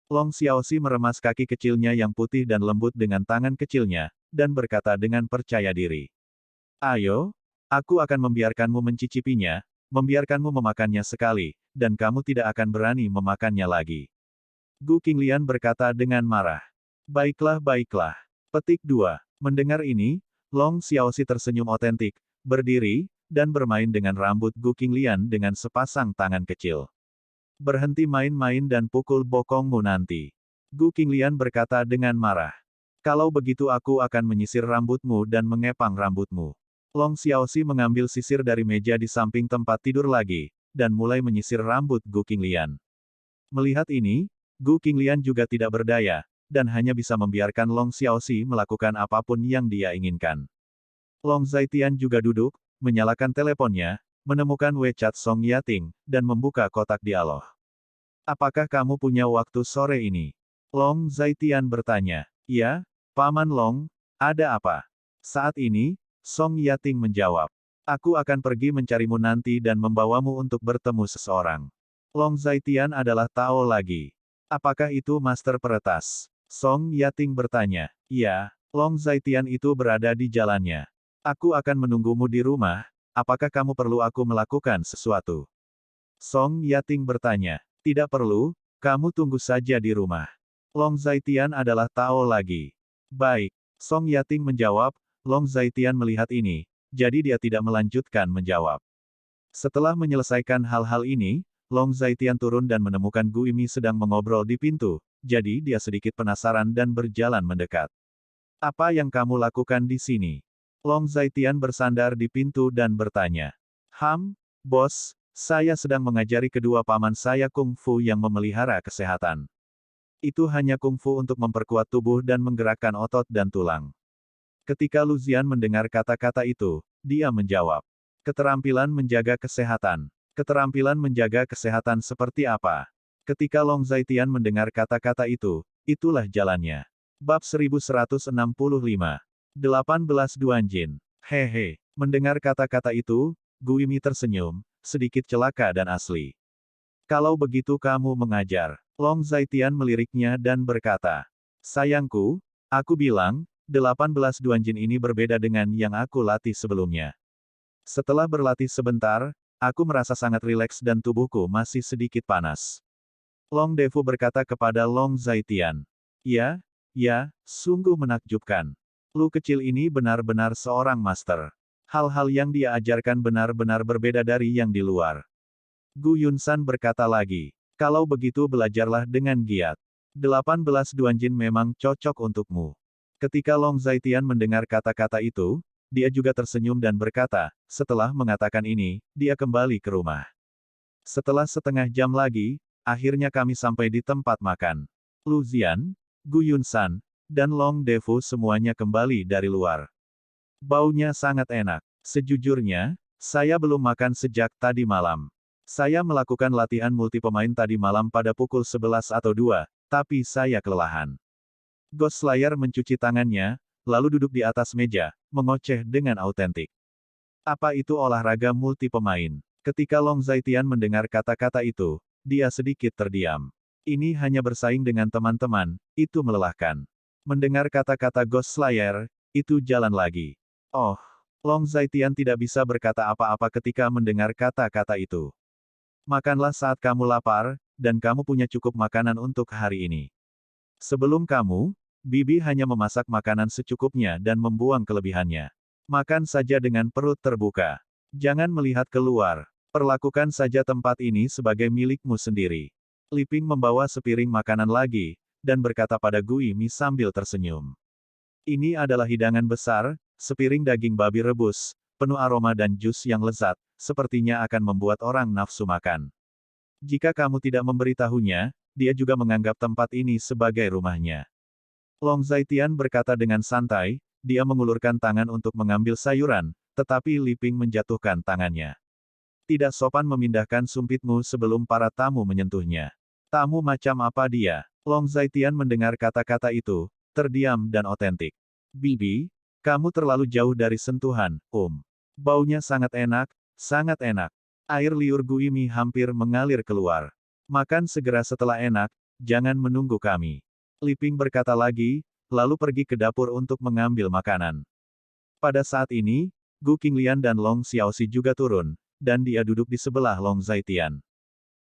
Long Xiaoxi meremas kaki kecilnya yang putih dan lembut dengan tangan kecilnya, dan berkata dengan percaya diri. Ayo, aku akan membiarkanmu mencicipinya, membiarkanmu memakannya sekali, dan kamu tidak akan berani memakannya lagi. Gu Qinglian berkata dengan marah. Baiklah, baiklah. Petik 2. Mendengar ini, Long Xiaoxi tersenyum otentik, berdiri, dan bermain dengan rambut Gu Qinglian dengan sepasang tangan kecil. Berhenti main-main dan pukul bokongmu nanti. Gu Qinglian berkata dengan marah. Kalau begitu aku akan menyisir rambutmu dan mengepang rambutmu. Long Xiaoxi mengambil sisir dari meja di samping tempat tidur lagi, dan mulai menyisir rambut Gu Qinglian. Melihat ini, Gu Qinglian juga tidak berdaya, dan hanya bisa membiarkan Long Xiaoxi melakukan apapun yang dia inginkan. Long Zaitian juga duduk, menyalakan teleponnya, menemukan WeChat Song Yating, dan membuka kotak dialog. Apakah kamu punya waktu sore ini? Long Zaitian bertanya. Ya, Paman Long, ada apa? Saat ini, Song Yating menjawab. Aku akan pergi mencarimu nanti dan membawamu untuk bertemu seseorang. Long Zaitian adalah Tao lagi. Apakah itu Master Peretas? Song Yating bertanya. Ya, Long Zaitian itu berada di jalannya. Aku akan menunggumu di rumah. Apakah kamu perlu aku melakukan sesuatu? Song Yating bertanya. Tidak perlu, kamu tunggu saja di rumah. Long Zaitian adalah Tao lagi. Baik. Song Yating menjawab, Long Zaitian melihat ini, jadi dia tidak melanjutkan menjawab. Setelah menyelesaikan hal-hal ini, Long Zaitian turun dan menemukan Guimi sedang mengobrol di pintu, jadi dia sedikit penasaran dan berjalan mendekat. Apa yang kamu lakukan di sini? Long Zaitian bersandar di pintu dan bertanya. Bos, saya sedang mengajari kedua paman saya kungfu yang memelihara kesehatan. Itu hanya kungfu untuk memperkuat tubuh dan menggerakkan otot dan tulang. Ketika Luzian mendengar kata-kata itu, dia menjawab. Keterampilan menjaga kesehatan. Keterampilan menjaga kesehatan seperti apa? Ketika Long Zaitian mendengar kata-kata itu, itulah jalannya. Bab 1165. 18 Duanjin. Hehe. Mendengar kata-kata itu, Guimi tersenyum, sedikit celaka dan asli. Kalau begitu kamu mengajar. Long Zaitian meliriknya dan berkata. Sayangku, aku bilang, 18 Duanjin ini berbeda dengan yang aku latih sebelumnya. Setelah berlatih sebentar, aku merasa sangat rileks dan tubuhku masih sedikit panas. Long Defu berkata kepada Long Zaitian. Ya, sungguh menakjubkan. Lu kecil ini benar-benar seorang master. Hal-hal yang dia ajarkan benar-benar berbeda dari yang di luar. Gu Yunsan berkata lagi. Kalau begitu belajarlah dengan giat. 18 Duanjin memang cocok untukmu. Ketika Long Zaitian mendengar kata-kata itu, dia juga tersenyum dan berkata, setelah mengatakan ini, dia kembali ke rumah. Setelah setengah jam lagi, akhirnya kami sampai di tempat makan. Luzian, Gu Yunsan, dan Long Defu semuanya kembali dari luar. Baunya sangat enak. Sejujurnya, saya belum makan sejak tadi malam. Saya melakukan latihan multi pemain tadi malam pada pukul 11 atau 2, tapi saya kelelahan. Ghost Slayer mencuci tangannya, lalu duduk di atas meja, mengoceh dengan autentik. Apa itu olahraga multi pemain? Ketika Long Zaitian mendengar kata-kata itu, dia sedikit terdiam. Ini hanya bersaing dengan teman-teman, itu melelahkan. Mendengar kata-kata Ghost Slayer, itu jalan lagi. Oh, Long Zaitian tidak bisa berkata apa-apa ketika mendengar kata-kata itu. Makanlah saat kamu lapar, dan kamu punya cukup makanan untuk hari ini. Sebelum kamu, Bibi hanya memasak makanan secukupnya dan membuang kelebihannya. Makan saja dengan perut terbuka. Jangan melihat keluar. Perlakukan saja tempat ini sebagai milikmu sendiri. Liping membawa sepiring makanan lagi, dan berkata pada Gui Mi sambil tersenyum. Ini adalah hidangan besar, sepiring daging babi rebus, penuh aroma dan jus yang lezat, sepertinya akan membuat orang nafsu makan. Jika kamu tidak memberitahunya, dia juga menganggap tempat ini sebagai rumahnya. Long Zaitian berkata dengan santai, dia mengulurkan tangan untuk mengambil sayuran, tetapi Liping menjatuhkan tangannya. Tidak sopan memindahkan sumpitmu sebelum para tamu menyentuhnya. Tamu macam apa dia? Long Zaitian mendengar kata-kata itu, terdiam dan otentik. Bibi, kamu terlalu jauh dari sentuhan, Baunya sangat enak, sangat enak. Air liur Gui Mi hampir mengalir keluar. Makan segera setelah enak, jangan menunggu kami. Liping berkata lagi, lalu pergi ke dapur untuk mengambil makanan. Pada saat ini, Gu Qinglian dan Long Xiaoxi juga turun, dan dia duduk di sebelah Long Zaitian.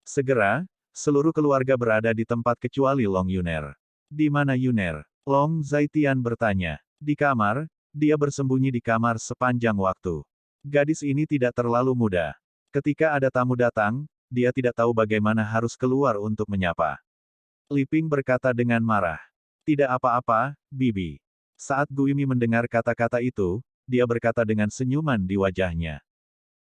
Segera, seluruh keluarga berada di tempat kecuali Long Yuner. Di mana Yuner? Long Zaitian bertanya. Di kamar, dia bersembunyi di kamar sepanjang waktu. Gadis ini tidak terlalu muda. Ketika ada tamu datang, dia tidak tahu bagaimana harus keluar untuk menyapa. Liping berkata dengan marah. Tidak apa-apa, Bibi. Saat Guimi mendengar kata-kata itu, dia berkata dengan senyuman di wajahnya.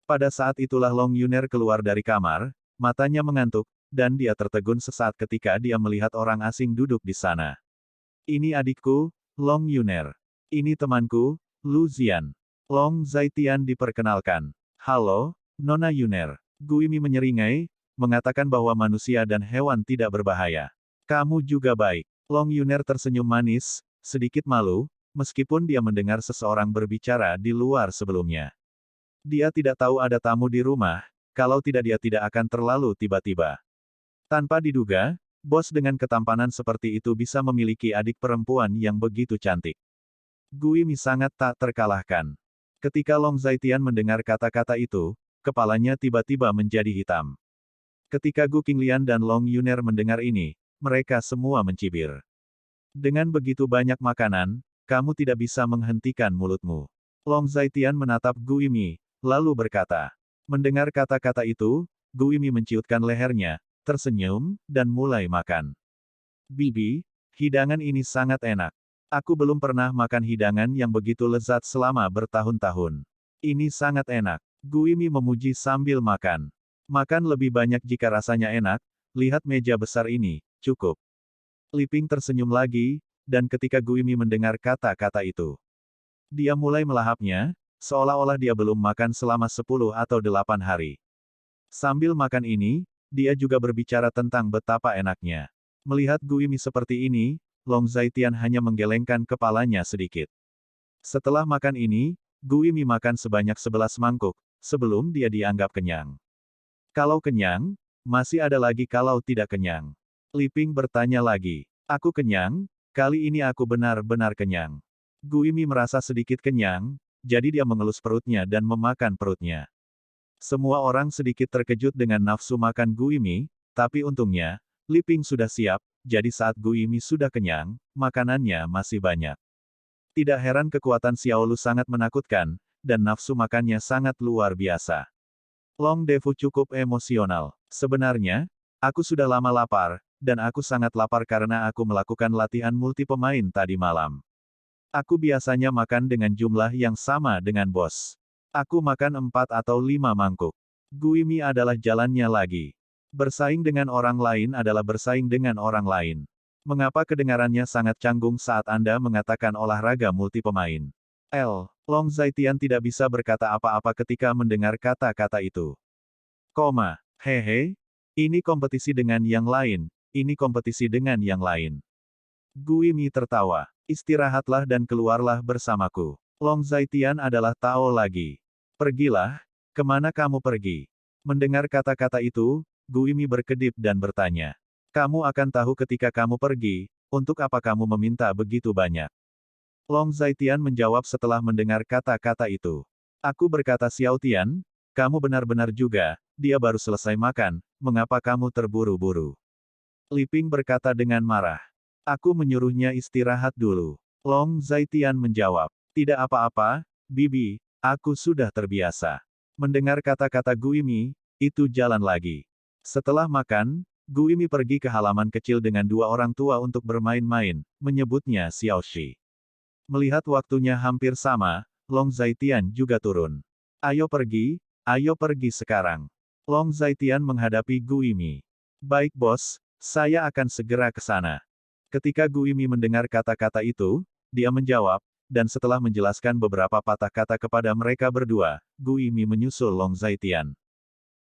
Pada saat itulah Long Yuner keluar dari kamar, matanya mengantuk, dan dia tertegun sesaat ketika dia melihat orang asing duduk di sana. Ini adikku, Long Yuner. Ini temanku, Lu Zian. Long Zaitian diperkenalkan. Halo, Nona Yuner. Guimi menyeringai, mengatakan bahwa manusia dan hewan tidak berbahaya. Kamu juga baik. Long Yuner tersenyum manis, sedikit malu, meskipun dia mendengar seseorang berbicara di luar sebelumnya. Dia tidak tahu ada tamu di rumah, kalau tidak dia tidak akan terlalu tiba-tiba. Tanpa diduga, bos dengan ketampanan seperti itu bisa memiliki adik perempuan yang begitu cantik. Gui Mi sangat tak terkalahkan. Ketika Long Zaitian mendengar kata-kata itu, kepalanya tiba-tiba menjadi hitam. Ketika Gu Qinglian dan Long Yuner mendengar ini, mereka semua mencibir. Dengan begitu banyak makanan, kamu tidak bisa menghentikan mulutmu. Long Zaitian menatap Gui Mi, lalu berkata. Mendengar kata-kata itu, Gui Mi menciutkan lehernya, tersenyum, dan mulai makan. Bibi, hidangan ini sangat enak. Aku belum pernah makan hidangan yang begitu lezat selama bertahun-tahun. Ini sangat enak. Gui Mi memuji sambil makan. Makan lebih banyak jika rasanya enak, lihat meja besar ini, cukup. Liping tersenyum lagi, dan ketika Gui Mi mendengar kata-kata itu, dia mulai melahapnya, seolah-olah dia belum makan selama 10 atau 8 hari. Sambil makan ini, dia juga berbicara tentang betapa enaknya. Melihat Gui Mi seperti ini, Long Zaitian hanya menggelengkan kepalanya sedikit. Setelah makan ini, Gui Mi makan sebanyak 11 mangkuk, sebelum dia dianggap kenyang. Kalau kenyang, masih ada lagi kalau tidak kenyang. Liping bertanya lagi. Aku kenyang, kali ini aku benar-benar kenyang. Gui Mi merasa sedikit kenyang, jadi dia mengelus perutnya dan memakan perutnya. Semua orang sedikit terkejut dengan nafsu makan Gui Mi, tapi untungnya, Liping sudah siap, jadi saat Gui Mi sudah kenyang, makanannya masih banyak. Tidak heran kekuatan Xiao Lu sangat menakutkan, dan nafsu makannya sangat luar biasa. Long Defu cukup emosional. Sebenarnya, aku sudah lama lapar, dan aku sangat lapar karena aku melakukan latihan multi pemain tadi malam. Aku biasanya makan dengan jumlah yang sama dengan bos. Aku makan 4 atau 5 mangkuk. Gui Mi adalah jalannya lagi. Bersaing dengan orang lain adalah bersaing dengan orang lain. Mengapa kedengarannya sangat canggung saat Anda mengatakan olahraga multi pemain? Long Zaitian tidak bisa berkata apa-apa ketika mendengar kata-kata itu. Hehe, ini kompetisi dengan yang lain, ini kompetisi dengan yang lain. Gui Mi tertawa. Istirahatlah dan keluarlah bersamaku. Long Zaitian adalah Tao lagi. Pergilah, kemana kamu pergi? Mendengar kata-kata itu, Guimi berkedip dan bertanya. Kamu akan tahu ketika kamu pergi, untuk apa kamu meminta begitu banyak? Long Zaitian menjawab setelah mendengar kata-kata itu. Aku berkata Xiao Tian, kamu benar-benar juga, dia baru selesai makan, mengapa kamu terburu-buru? Li Ping berkata dengan marah. Aku menyuruhnya istirahat dulu. Long Zaitian menjawab. Tidak apa-apa, Bibi, aku sudah terbiasa. Mendengar kata-kata Guimi, itu jalan lagi. Setelah makan, Guimi pergi ke halaman kecil dengan dua orang tua untuk bermain-main, menyebutnya Xiaoxi. Melihat waktunya hampir sama, Long Zaitian juga turun. Ayo pergi sekarang. Long Zaitian menghadapi Guimi. Baik bos, saya akan segera ke sana. Ketika Guimi mendengar kata-kata itu, dia menjawab, dan setelah menjelaskan beberapa patah kata kepada mereka berdua, Guimi menyusul Long Zaitian.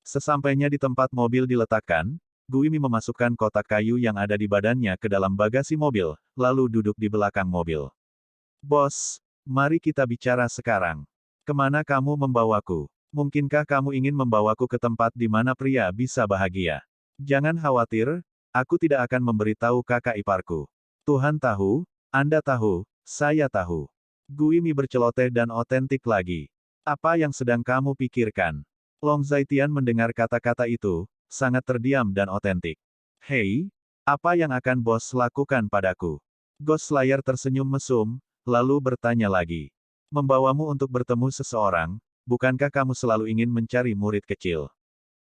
Sesampainya di tempat mobil diletakkan, Guimi memasukkan kotak kayu yang ada di badannya ke dalam bagasi mobil, lalu duduk di belakang mobil. Bos, mari kita bicara sekarang. Kemana kamu membawaku? Mungkinkah kamu ingin membawaku ke tempat di mana pria bisa bahagia? Jangan khawatir, aku tidak akan memberitahu kakak iparku. Tuhan tahu, Anda tahu, saya tahu. Guimi berceloteh dan otentik lagi. Apa yang sedang kamu pikirkan? Long Zaitian mendengar kata-kata itu, sangat terdiam dan otentik. Hei, apa yang akan bos lakukan padaku? Ghost Slayer tersenyum mesum, lalu bertanya lagi. Membawamu untuk bertemu seseorang, bukankah kamu selalu ingin mencari murid kecil?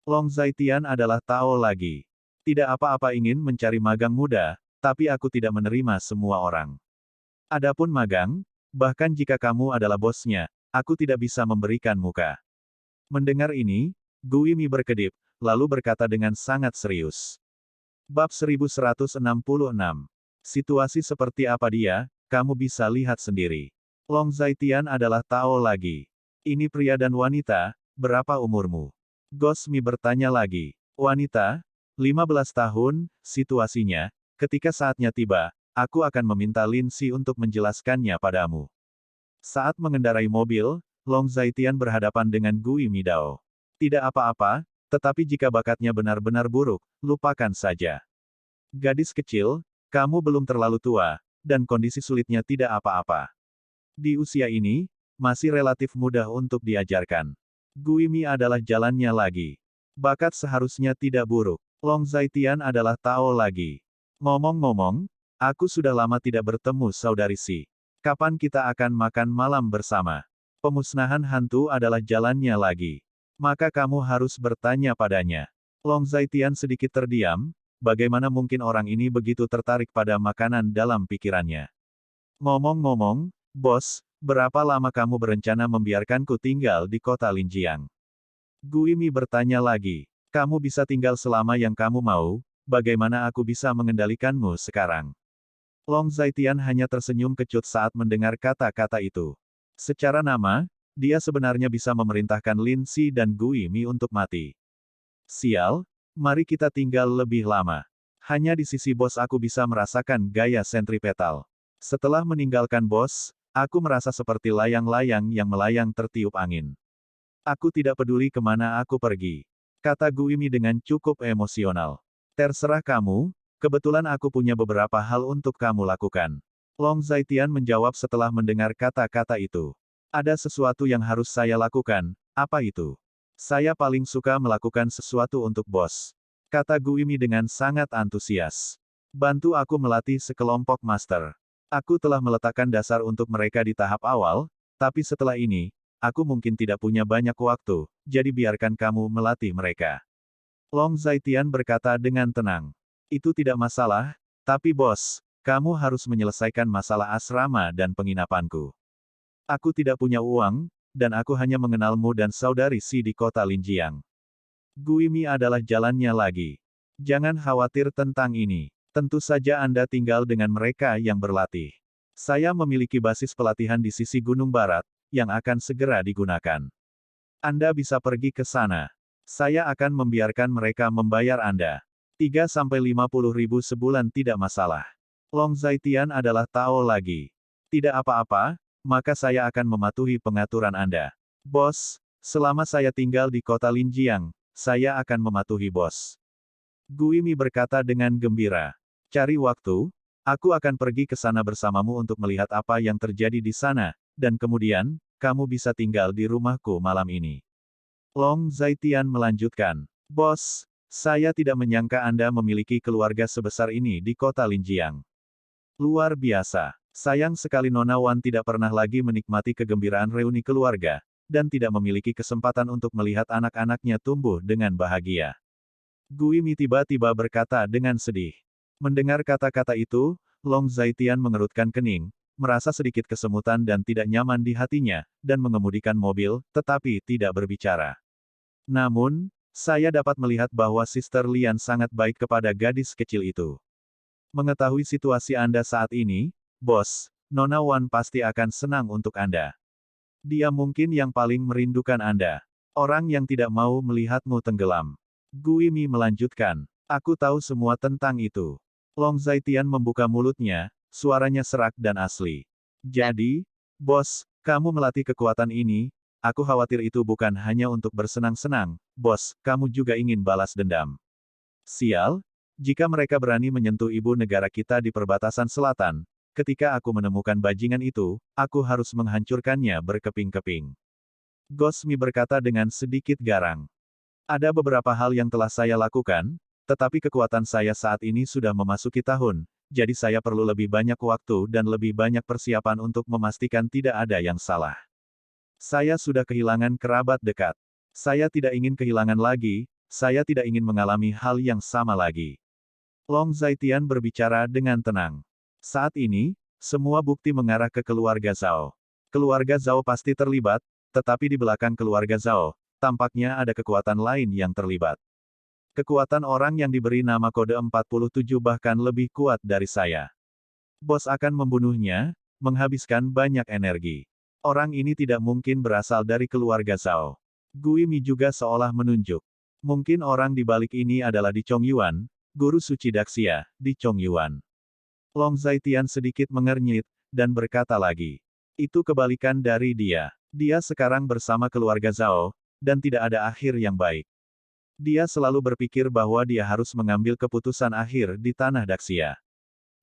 Long Zaitian adalah Tao lagi. Tidak apa-apa ingin mencari magang muda, tapi aku tidak menerima semua orang. Adapun magang, bahkan jika kamu adalah bosnya, aku tidak bisa memberikan muka. Mendengar ini, Guimi berkedip, lalu berkata dengan sangat serius. Bab 1166. Situasi seperti apa dia, kamu bisa lihat sendiri. Long Zaitian adalah Tao lagi. Ini pria dan wanita, berapa umurmu? Ghost Mi bertanya lagi. Wanita, 15 tahun, situasinya, ketika saatnya tiba, aku akan meminta Lin Si untuk menjelaskannya padamu. Saat mengendarai mobil, Long Zaitian berhadapan dengan Guimi Dao. Tidak apa-apa, tetapi jika bakatnya benar-benar buruk, lupakan saja. Gadis kecil, kamu belum terlalu tua, dan kondisi sulitnya tidak apa-apa. Di usia ini, masih relatif mudah untuk diajarkan. Guimi adalah jalannya lagi. Bakat seharusnya tidak buruk. Long Zaitian adalah Tao lagi. Ngomong-ngomong, aku sudah lama tidak bertemu saudari Si. Kapan kita akan makan malam bersama? Pemusnahan hantu adalah jalannya lagi. Maka kamu harus bertanya padanya. Long Zaitian sedikit terdiam, bagaimana mungkin orang ini begitu tertarik pada makanan dalam pikirannya. Ngomong-ngomong, bos, berapa lama kamu berencana membiarkanku tinggal di kota Linjiang? Guimi bertanya lagi. Kamu bisa tinggal selama yang kamu mau, bagaimana aku bisa mengendalikanmu sekarang? Long Zaitian hanya tersenyum kecut saat mendengar kata-kata itu. Secara nama, dia sebenarnya bisa memerintahkan Lin Si dan Guimi untuk mati. Sial, mari kita tinggal lebih lama. Hanya di sisi bos aku bisa merasakan gaya sentripetal. Setelah meninggalkan bos, aku merasa seperti layang-layang yang melayang tertiup angin. Aku tidak peduli kemana aku pergi. Kata Guimi dengan cukup emosional. Terserah kamu, kebetulan aku punya beberapa hal untuk kamu lakukan. Long Zaitian menjawab setelah mendengar kata-kata itu. Ada sesuatu yang harus saya lakukan, apa itu? Saya paling suka melakukan sesuatu untuk bos. Kata Guimi dengan sangat antusias. Bantu aku melatih sekelompok master. Aku telah meletakkan dasar untuk mereka di tahap awal, tapi setelah ini, aku mungkin tidak punya banyak waktu, jadi biarkan kamu melatih mereka. Long Zaitian berkata dengan tenang. Itu tidak masalah, tapi bos, kamu harus menyelesaikan masalah asrama dan penginapanku. Aku tidak punya uang, dan aku hanya mengenalmu dan saudari Si di kota Linjiang. Guimi adalah jalannya lagi. Jangan khawatir tentang ini. Tentu saja Anda tinggal dengan mereka yang berlatih. Saya memiliki basis pelatihan di sisi Gunung Barat, yang akan segera digunakan. Anda bisa pergi ke sana. Saya akan membiarkan mereka membayar Anda. 3-50 ribu sebulan tidak masalah. Long Zaitian adalah Tao lagi. Tidak apa-apa, maka saya akan mematuhi pengaturan Anda. Bos, Selama saya tinggal di kota Linjiang, saya akan mematuhi bos. Guimi berkata dengan gembira. Cari waktu, aku akan pergi ke sana bersamamu untuk melihat apa yang terjadi di sana, dan kemudian, kamu bisa tinggal di rumahku malam ini. Long Zaitian melanjutkan. Bos, saya tidak menyangka Anda memiliki keluarga sebesar ini di kota Linjiang. Luar biasa. Sayang sekali Nona Wan tidak pernah lagi menikmati kegembiraan reuni keluarga, dan tidak memiliki kesempatan untuk melihat anak-anaknya tumbuh dengan bahagia. Guimi tiba-tiba berkata dengan sedih. Mendengar kata-kata itu, Long Zaitian mengerutkan kening, merasa sedikit kesemutan dan tidak nyaman di hatinya, dan mengemudikan mobil, tetapi tidak berbicara. Namun, saya dapat melihat bahwa Sister Lian sangat baik kepada gadis kecil itu. Mengetahui situasi Anda saat ini, bos, Nona Wan pasti akan senang untuk Anda. Dia mungkin yang paling merindukan Anda. Orang yang tidak mau melihatmu tenggelam. Guimi melanjutkan. Aku tahu semua tentang itu. Long Zaitian membuka mulutnya, suaranya serak dan asli. Jadi, bos, kamu melatih kekuatan ini, aku khawatir itu bukan hanya untuk bersenang-senang, bos, kamu juga ingin balas dendam. Sial, jika mereka berani menyentuh ibu negara kita di perbatasan selatan, ketika aku menemukan bajingan itu, aku harus menghancurkannya berkeping-keping. Gosmi berkata dengan sedikit garang. Ada beberapa hal yang telah saya lakukan, tetapi kekuatan saya saat ini sudah memasuki tahun, jadi saya perlu lebih banyak waktu dan lebih banyak persiapan untuk memastikan tidak ada yang salah. Saya sudah kehilangan kerabat dekat. Saya tidak ingin kehilangan lagi, saya tidak ingin mengalami hal yang sama lagi. Long Zaitian berbicara dengan tenang. Saat ini, semua bukti mengarah ke keluarga Zhao. Keluarga Zhao pasti terlibat, tetapi di belakang keluarga Zhao, tampaknya ada kekuatan lain yang terlibat. Kekuatan orang yang diberi nama kode 47 bahkan lebih kuat dari saya. Bos akan membunuhnya, menghabiskan banyak energi. Orang ini tidak mungkin berasal dari keluarga Zhao. Guimi juga seolah menunjuk. Mungkin orang di balik ini adalah Di Chongyuan, guru suci Daxia, Di Chongyuan. Long Zaitian sedikit mengernyit, dan berkata lagi. Itu kebalikan dari dia. Dia sekarang bersama keluarga Zhao, dan tidak ada akhir yang baik. Dia selalu berpikir bahwa dia harus mengambil keputusan akhir di tanah Daxia.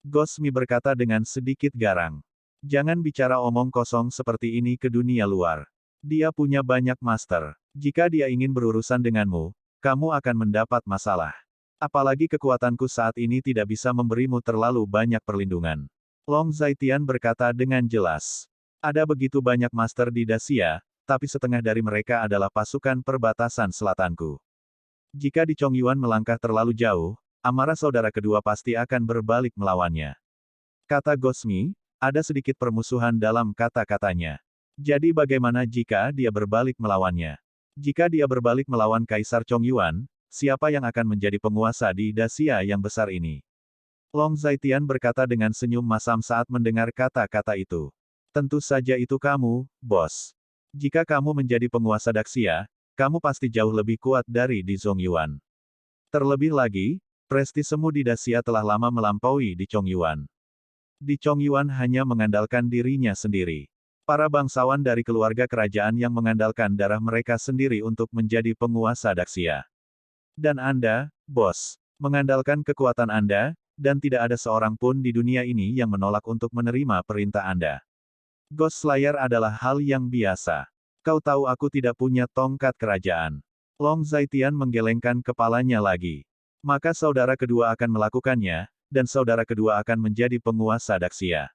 Gosmi berkata dengan sedikit garang. Jangan bicara omong kosong seperti ini ke dunia luar. Dia punya banyak master. Jika dia ingin berurusan denganmu, kamu akan mendapat masalah. Apalagi kekuatanku saat ini tidak bisa memberimu terlalu banyak perlindungan. Long Zaitian berkata dengan jelas. Ada begitu banyak master di Daxia, tapi setengah dari mereka adalah pasukan perbatasan selatanku. Jika Di Chongyuan melangkah terlalu jauh, amarah saudara kedua pasti akan berbalik melawannya. Kata Gosmi, ada sedikit permusuhan dalam kata-katanya. Jadi bagaimana jika dia berbalik melawannya? Jika dia berbalik melawan Kaisar Chongyuan, siapa yang akan menjadi penguasa di Daxia yang besar ini? Long Zaitian berkata dengan senyum masam saat mendengar kata-kata itu. Tentu saja itu kamu, bos. Jika kamu menjadi penguasa Daxia, kamu pasti jauh lebih kuat dari Di Chongyuan. Terlebih lagi, prestisemu di Daxia telah lama melampaui Di Chongyuan. Di Chongyuan hanya mengandalkan dirinya sendiri. Para bangsawan dari keluarga kerajaan yang mengandalkan darah mereka sendiri untuk menjadi penguasa Daxia. Dan Anda, bos, mengandalkan kekuatan Anda, dan tidak ada seorang pun di dunia ini yang menolak untuk menerima perintah Anda. Ghost Slayer adalah hal yang biasa. Kau tahu aku tidak punya tongkat kerajaan. Long Zaitian menggelengkan kepalanya lagi. Maka saudara kedua akan melakukannya, dan saudara kedua akan menjadi penguasa Daxia.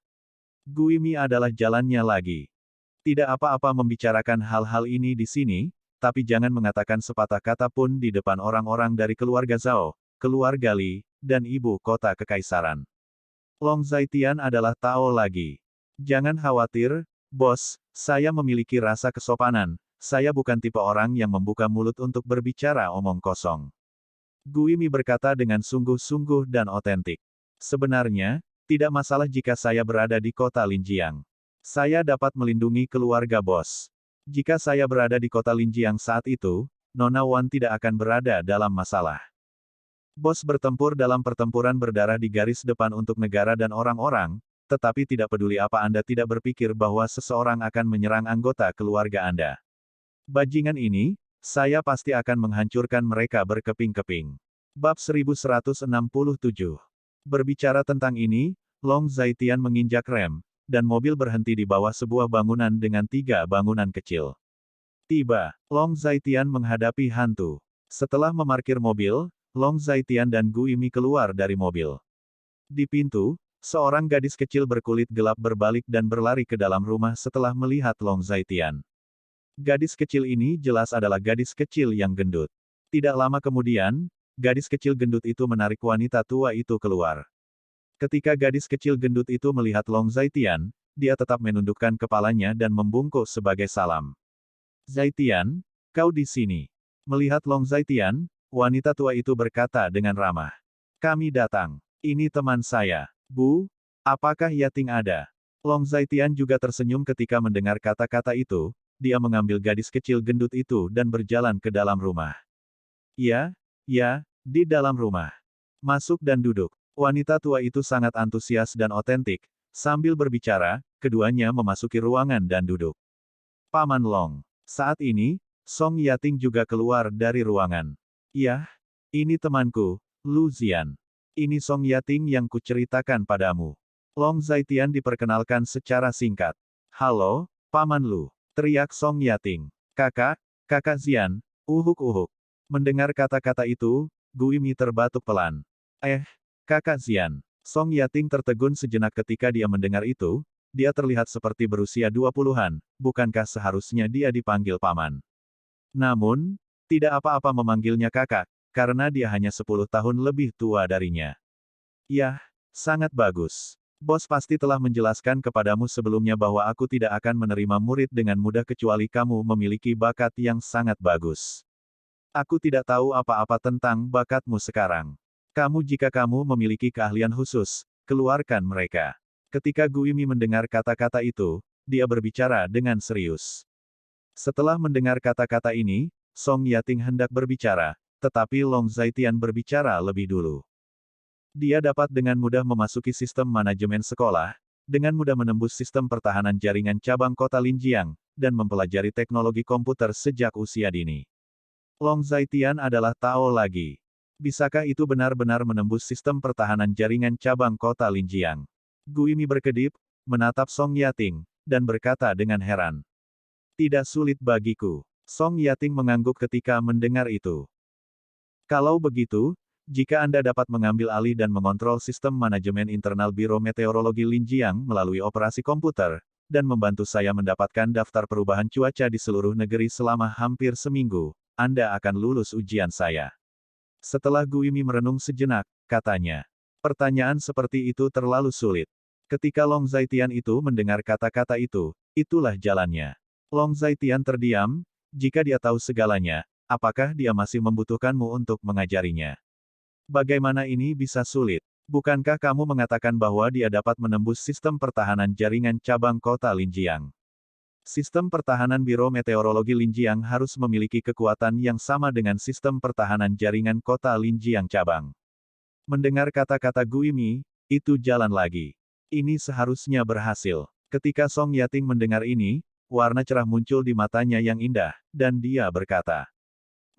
Guimi adalah jalannya lagi. Tidak apa-apa membicarakan hal-hal ini di sini, tapi jangan mengatakan sepatah kata pun di depan orang-orang dari keluarga Zhao, keluarga Li, dan ibu kota kekaisaran. Long Zaitian adalah Tao lagi. Jangan khawatir, bos, saya memiliki rasa kesopanan, saya bukan tipe orang yang membuka mulut untuk berbicara omong kosong. Guimi berkata dengan sungguh-sungguh dan otentik. Sebenarnya, tidak masalah jika saya berada di kota Linjiang. Saya dapat melindungi keluarga bos. Jika saya berada di kota Linjiang saat itu, Nona Wan tidak akan berada dalam masalah. Bos bertempur dalam pertempuran berdarah di garis depan untuk negara dan orang-orang, tetapi tidak peduli apa Anda tidak berpikir bahwa seseorang akan menyerang anggota keluarga Anda. Bajingan ini, saya pasti akan menghancurkan mereka berkeping-keping. Bab 1167. Berbicara tentang ini, Long Zaitian menginjak rem, dan mobil berhenti di bawah sebuah bangunan dengan 3 bangunan kecil. Tiba, Long Zaitian menghadapi hantu. Setelah memarkir mobil, Long Zaitian dan Gu Yimi keluar dari mobil. Di pintu, seorang gadis kecil berkulit gelap berbalik dan berlari ke dalam rumah setelah melihat Long Zaitian. Gadis kecil ini jelas adalah gadis kecil yang gendut. Tidak lama kemudian, gadis kecil gendut itu menarik wanita tua itu keluar. Ketika gadis kecil gendut itu melihat Long Zaitian, dia tetap menundukkan kepalanya dan membungkuk sebagai salam. Zaitian, kau di sini. Melihat Long Zaitian, wanita tua itu berkata dengan ramah. Kami datang. Ini teman saya. Bu, apakah Yating ada? Long Zaitian juga tersenyum ketika mendengar kata-kata itu, dia mengambil gadis kecil gendut itu dan berjalan ke dalam rumah. Ya, di dalam rumah. Masuk dan duduk. Wanita tua itu sangat antusias dan otentik. Sambil berbicara, keduanya memasuki ruangan dan duduk. Paman Long. Saat ini, Song Yating juga keluar dari ruangan. Yah, ini temanku, Lu Zian. Ini Song Yating yang kuceritakan padamu. Long Zaitian diperkenalkan secara singkat. Halo, Paman Lu, teriak Song Yating. Kakak Zian, uhuk-uhuk. Mendengar kata-kata itu, Gu Yimi terbatuk pelan. Kakak Zian. Song Yating tertegun sejenak ketika dia mendengar itu, dia terlihat seperti berusia 20-an, bukankah seharusnya dia dipanggil paman? Namun, tidak apa-apa memanggilnya kakak, karena dia hanya 10 tahun lebih tua darinya. Yah, sangat bagus. Bos pasti telah menjelaskan kepadamu sebelumnya bahwa aku tidak akan menerima murid dengan mudah kecuali kamu memiliki bakat yang sangat bagus. Aku tidak tahu apa-apa tentang bakatmu sekarang. Jika kamu memiliki keahlian khusus, keluarkan mereka. Ketika Gu Yimi mendengar kata-kata itu, dia berbicara dengan serius. Setelah mendengar kata-kata ini, Song Yating hendak berbicara, tetapi Long Zaitian berbicara lebih dulu. Dia dapat dengan mudah memasuki sistem manajemen sekolah, dengan mudah menembus sistem pertahanan jaringan cabang kota Linjiang, dan mempelajari teknologi komputer sejak usia dini. Long Zaitian adalah Tao lagi. Bisakah itu benar-benar menembus sistem pertahanan jaringan cabang kota Linjiang? Gu Yimi berkedip, menatap Song Yating, dan berkata dengan heran. Tidak sulit bagiku. Song Yating mengangguk ketika mendengar itu. Kalau begitu, jika Anda dapat mengambil alih dan mengontrol sistem manajemen internal Biro Meteorologi Linjiang melalui operasi komputer, dan membantu saya mendapatkan daftar perubahan cuaca di seluruh negeri selama hampir seminggu, Anda akan lulus ujian saya. Setelah Gu Yimi merenung sejenak, katanya. Pertanyaan seperti itu terlalu sulit. Ketika Long Zaitian itu mendengar kata-kata itu, itulah jalannya. Long Zaitian terdiam, jika dia tahu segalanya, apakah dia masih membutuhkanmu untuk mengajarinya? Bagaimana ini bisa sulit? Bukankah kamu mengatakan bahwa dia dapat menembus sistem pertahanan jaringan cabang kota Linjiang? Sistem pertahanan Biro Meteorologi Linjiang harus memiliki kekuatan yang sama dengan sistem pertahanan jaringan kota Linjiang cabang. Mendengar kata-kata Gu Yimi, itu jalan lagi. Ini seharusnya berhasil. Ketika Song Yating mendengar ini, warna cerah muncul di matanya yang indah, dan dia berkata,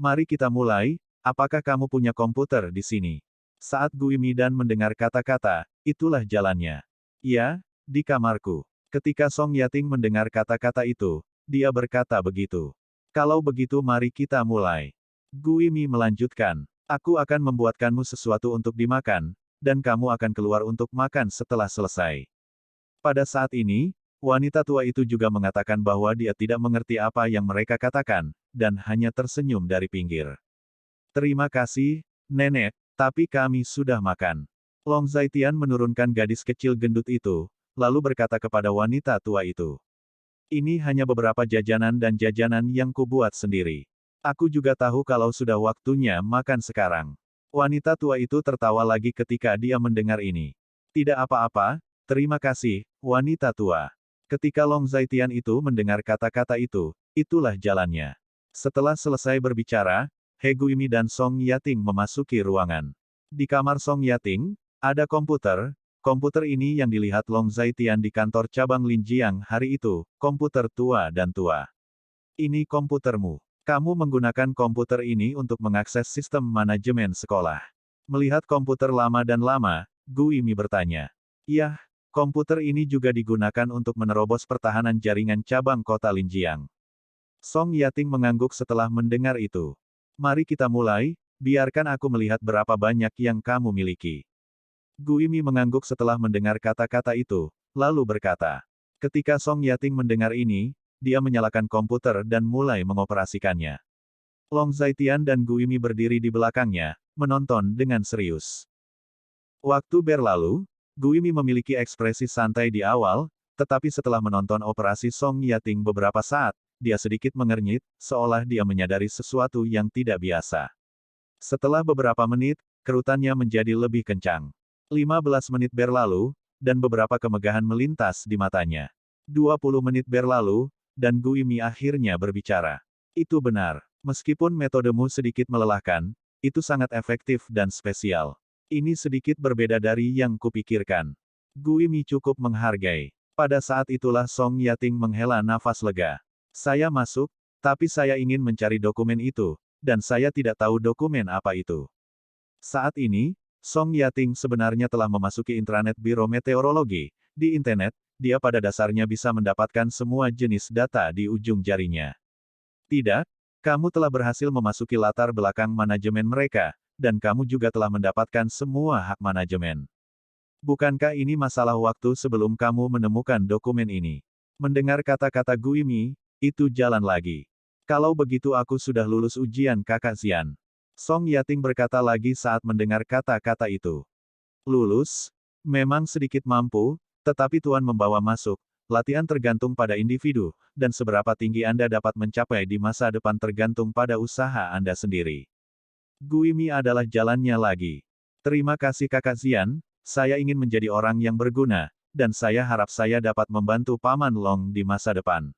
Mari kita mulai, apakah kamu punya komputer di sini? Saat Gu Yimi dan mendengar kata-kata, itulah jalannya. Ya, di kamarku. Ketika Song Yating mendengar kata-kata itu, dia berkata begitu. Kalau begitu mari kita mulai. Gu Yimi melanjutkan, aku akan membuatkanmu sesuatu untuk dimakan, dan kamu akan keluar untuk makan setelah selesai. Pada saat ini, wanita tua itu juga mengatakan bahwa dia tidak mengerti apa yang mereka katakan, dan hanya tersenyum dari pinggir. Terima kasih, nenek, tapi kami sudah makan. Long Zaitian menurunkan gadis kecil gendut itu, lalu berkata kepada wanita tua itu. Ini hanya beberapa jajanan dan jajanan yang kubuat sendiri. Aku juga tahu kalau sudah waktunya makan sekarang. Wanita tua itu tertawa lagi ketika dia mendengar ini. Tidak apa-apa, terima kasih, wanita tua. Ketika Long Zaitian itu mendengar kata-kata itu, itulah jalannya. Setelah selesai berbicara, He Gu Yimi dan Song Yating memasuki ruangan. Di kamar Song Yating, ada komputer. Komputer ini yang dilihat Long Zaitian di kantor cabang Linjiang hari itu, komputer tua dan tua. Ini komputermu. Kamu menggunakan komputer ini untuk mengakses sistem manajemen sekolah. Melihat komputer lama dan lama, Gu Yimi bertanya. Yah, komputer ini juga digunakan untuk menerobos pertahanan jaringan cabang kota Linjiang. Song Yating mengangguk setelah mendengar itu. Mari kita mulai, biarkan aku melihat berapa banyak yang kamu miliki. Gu Yimi mengangguk setelah mendengar kata-kata itu, lalu berkata. Ketika Song Yating mendengar ini, dia menyalakan komputer dan mulai mengoperasikannya. Long Zaitian dan Gu Yimi berdiri di belakangnya, menonton dengan serius. Waktu berlalu, Gu Yimi memiliki ekspresi santai di awal, tetapi setelah menonton operasi Song Yating beberapa saat, dia sedikit mengernyit, seolah dia menyadari sesuatu yang tidak biasa. Setelah beberapa menit, kerutannya menjadi lebih kencang. 15 menit berlalu, dan beberapa kemegahan melintas di matanya. 20 menit berlalu, dan Gu Yimi akhirnya berbicara. Itu benar. Meskipun metodemu sedikit melelahkan, itu sangat efektif dan spesial. Ini sedikit berbeda dari yang kupikirkan. Gu Yimi cukup menghargai. Pada saat itulah Song Yating menghela nafas lega. Saya masuk, tapi saya ingin mencari dokumen itu, dan saya tidak tahu dokumen apa itu. Saat ini, Song Yating sebenarnya telah memasuki intranet Biro Meteorologi. Di internet, dia pada dasarnya bisa mendapatkan semua jenis data di ujung jarinya. Tidak, kamu telah berhasil memasuki latar belakang manajemen mereka, dan kamu juga telah mendapatkan semua hak manajemen. Bukankah ini masalah waktu sebelum kamu menemukan dokumen ini? Mendengar kata-kata Gu Yimi, itu jalan lagi. Kalau begitu aku sudah lulus ujian Kakak Xian. Song Yating berkata lagi saat mendengar kata-kata itu. Lulus? Memang sedikit mampu, tetapi Tuan membawa masuk. Latihan tergantung pada individu, dan seberapa tinggi Anda dapat mencapai di masa depan tergantung pada usaha Anda sendiri. Gu Yimi adalah jalannya lagi. Terima kasih Kakak Xian, saya ingin menjadi orang yang berguna, dan saya harap saya dapat membantu Paman Long di masa depan.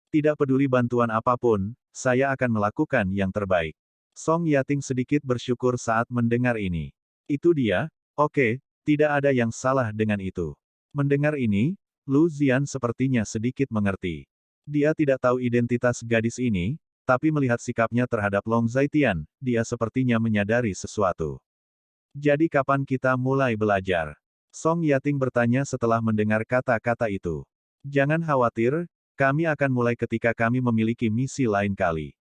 Tidak peduli bantuan apapun, saya akan melakukan yang terbaik. Song Yating sedikit bersyukur saat mendengar ini. Itu dia, oke, tidak ada yang salah dengan itu. Mendengar ini, Lu Zian sepertinya sedikit mengerti. Dia tidak tahu identitas gadis ini, tapi melihat sikapnya terhadap Long Zaitian, dia sepertinya menyadari sesuatu. Jadi kapan kita mulai belajar? Song Yating bertanya setelah mendengar kata-kata itu. Jangan khawatir, kami akan mulai ketika kami memiliki misi lain kali.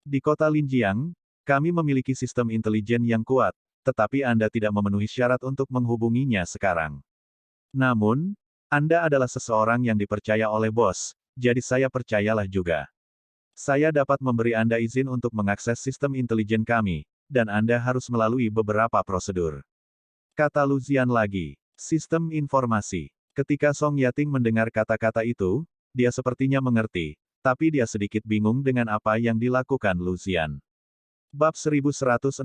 Di kota Linjiang, kami memiliki sistem intelijen yang kuat, tetapi Anda tidak memenuhi syarat untuk menghubunginya sekarang. Namun, Anda adalah seseorang yang dipercaya oleh bos, jadi saya percayalah juga. Saya dapat memberi Anda izin untuk mengakses sistem intelijen kami, dan Anda harus melalui beberapa prosedur. Kata Lu Zian lagi, sistem informasi. Ketika Song Yating mendengar kata-kata itu, dia sepertinya mengerti, tapi dia sedikit bingung dengan apa yang dilakukan Lu Zian. Bab 1168.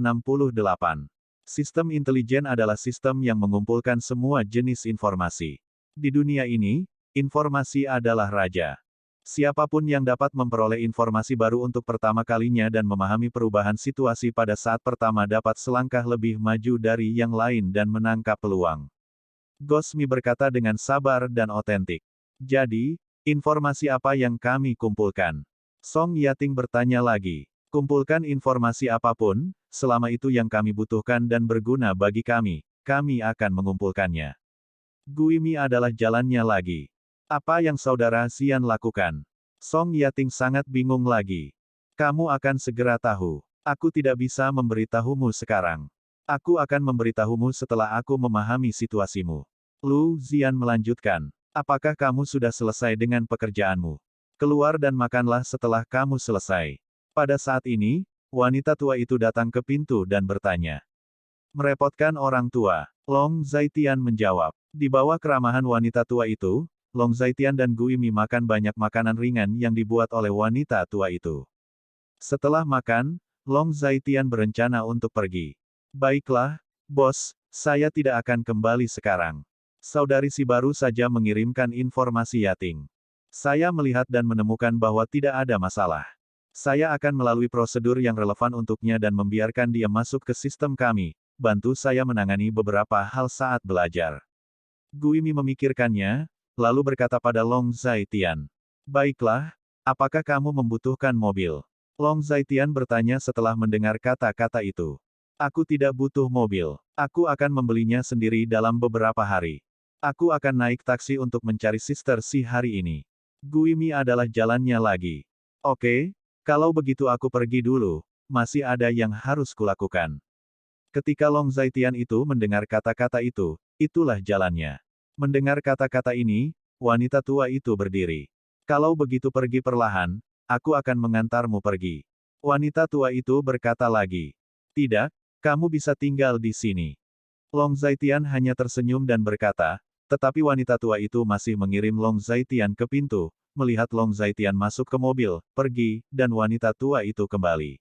Sistem intelijen adalah sistem yang mengumpulkan semua jenis informasi. Di dunia ini, informasi adalah raja. Siapapun yang dapat memperoleh informasi baru untuk pertama kalinya dan memahami perubahan situasi pada saat pertama dapat selangkah lebih maju dari yang lain dan menangkap peluang. Gosmi berkata dengan sabar dan otentik. Jadi, informasi apa yang kami kumpulkan? Song Yating bertanya lagi. Kumpulkan informasi apapun, selama itu yang kami butuhkan dan berguna bagi kami akan mengumpulkannya. Gu Yimi adalah jalannya lagi. Apa yang saudara Xian lakukan? Song Yating sangat bingung lagi. Kamu akan segera tahu. Aku tidak bisa memberitahumu sekarang. Aku akan memberitahumu setelah aku memahami situasimu. Lu Zian melanjutkan. Apakah kamu sudah selesai dengan pekerjaanmu? Keluar dan makanlah setelah kamu selesai. Pada saat ini, wanita tua itu datang ke pintu dan bertanya. Merepotkan orang tua. Long Zaitian menjawab. Di bawah keramahan wanita tua itu, Long Zaitian dan Gu Yimi makan banyak makanan ringan yang dibuat oleh wanita tua itu. Setelah makan, Long Zaitian berencana untuk pergi. Baiklah, bos, saya tidak akan kembali sekarang. Saudari si baru saja mengirimkan informasi Yating. Saya melihat dan menemukan bahwa tidak ada masalah. Saya akan melalui prosedur yang relevan untuknya dan membiarkan dia masuk ke sistem kami, bantu saya menangani beberapa hal saat belajar. Gu Yimi memikirkannya, lalu berkata pada Long Zaitian. Baiklah, apakah kamu membutuhkan mobil? Long Zaitian bertanya setelah mendengar kata-kata itu. Aku tidak butuh mobil. Aku akan membelinya sendiri dalam beberapa hari. Aku akan naik taksi untuk mencari Sister Si hari ini. Guimi adalah jalannya lagi. Oke, kalau begitu aku pergi dulu, masih ada yang harus kulakukan. Ketika Long Zaitian itu mendengar kata-kata itu, itulah jalannya. Mendengar kata-kata ini, wanita tua itu berdiri. Kalau begitu pergi perlahan, aku akan mengantarmu pergi. Wanita tua itu berkata lagi. Tidak, kamu bisa tinggal di sini. Long Zaitian hanya tersenyum dan berkata, tetapi wanita tua itu masih mengirim Long Zaitian ke pintu, melihat Long Zaitian masuk ke mobil, pergi, dan wanita tua itu kembali.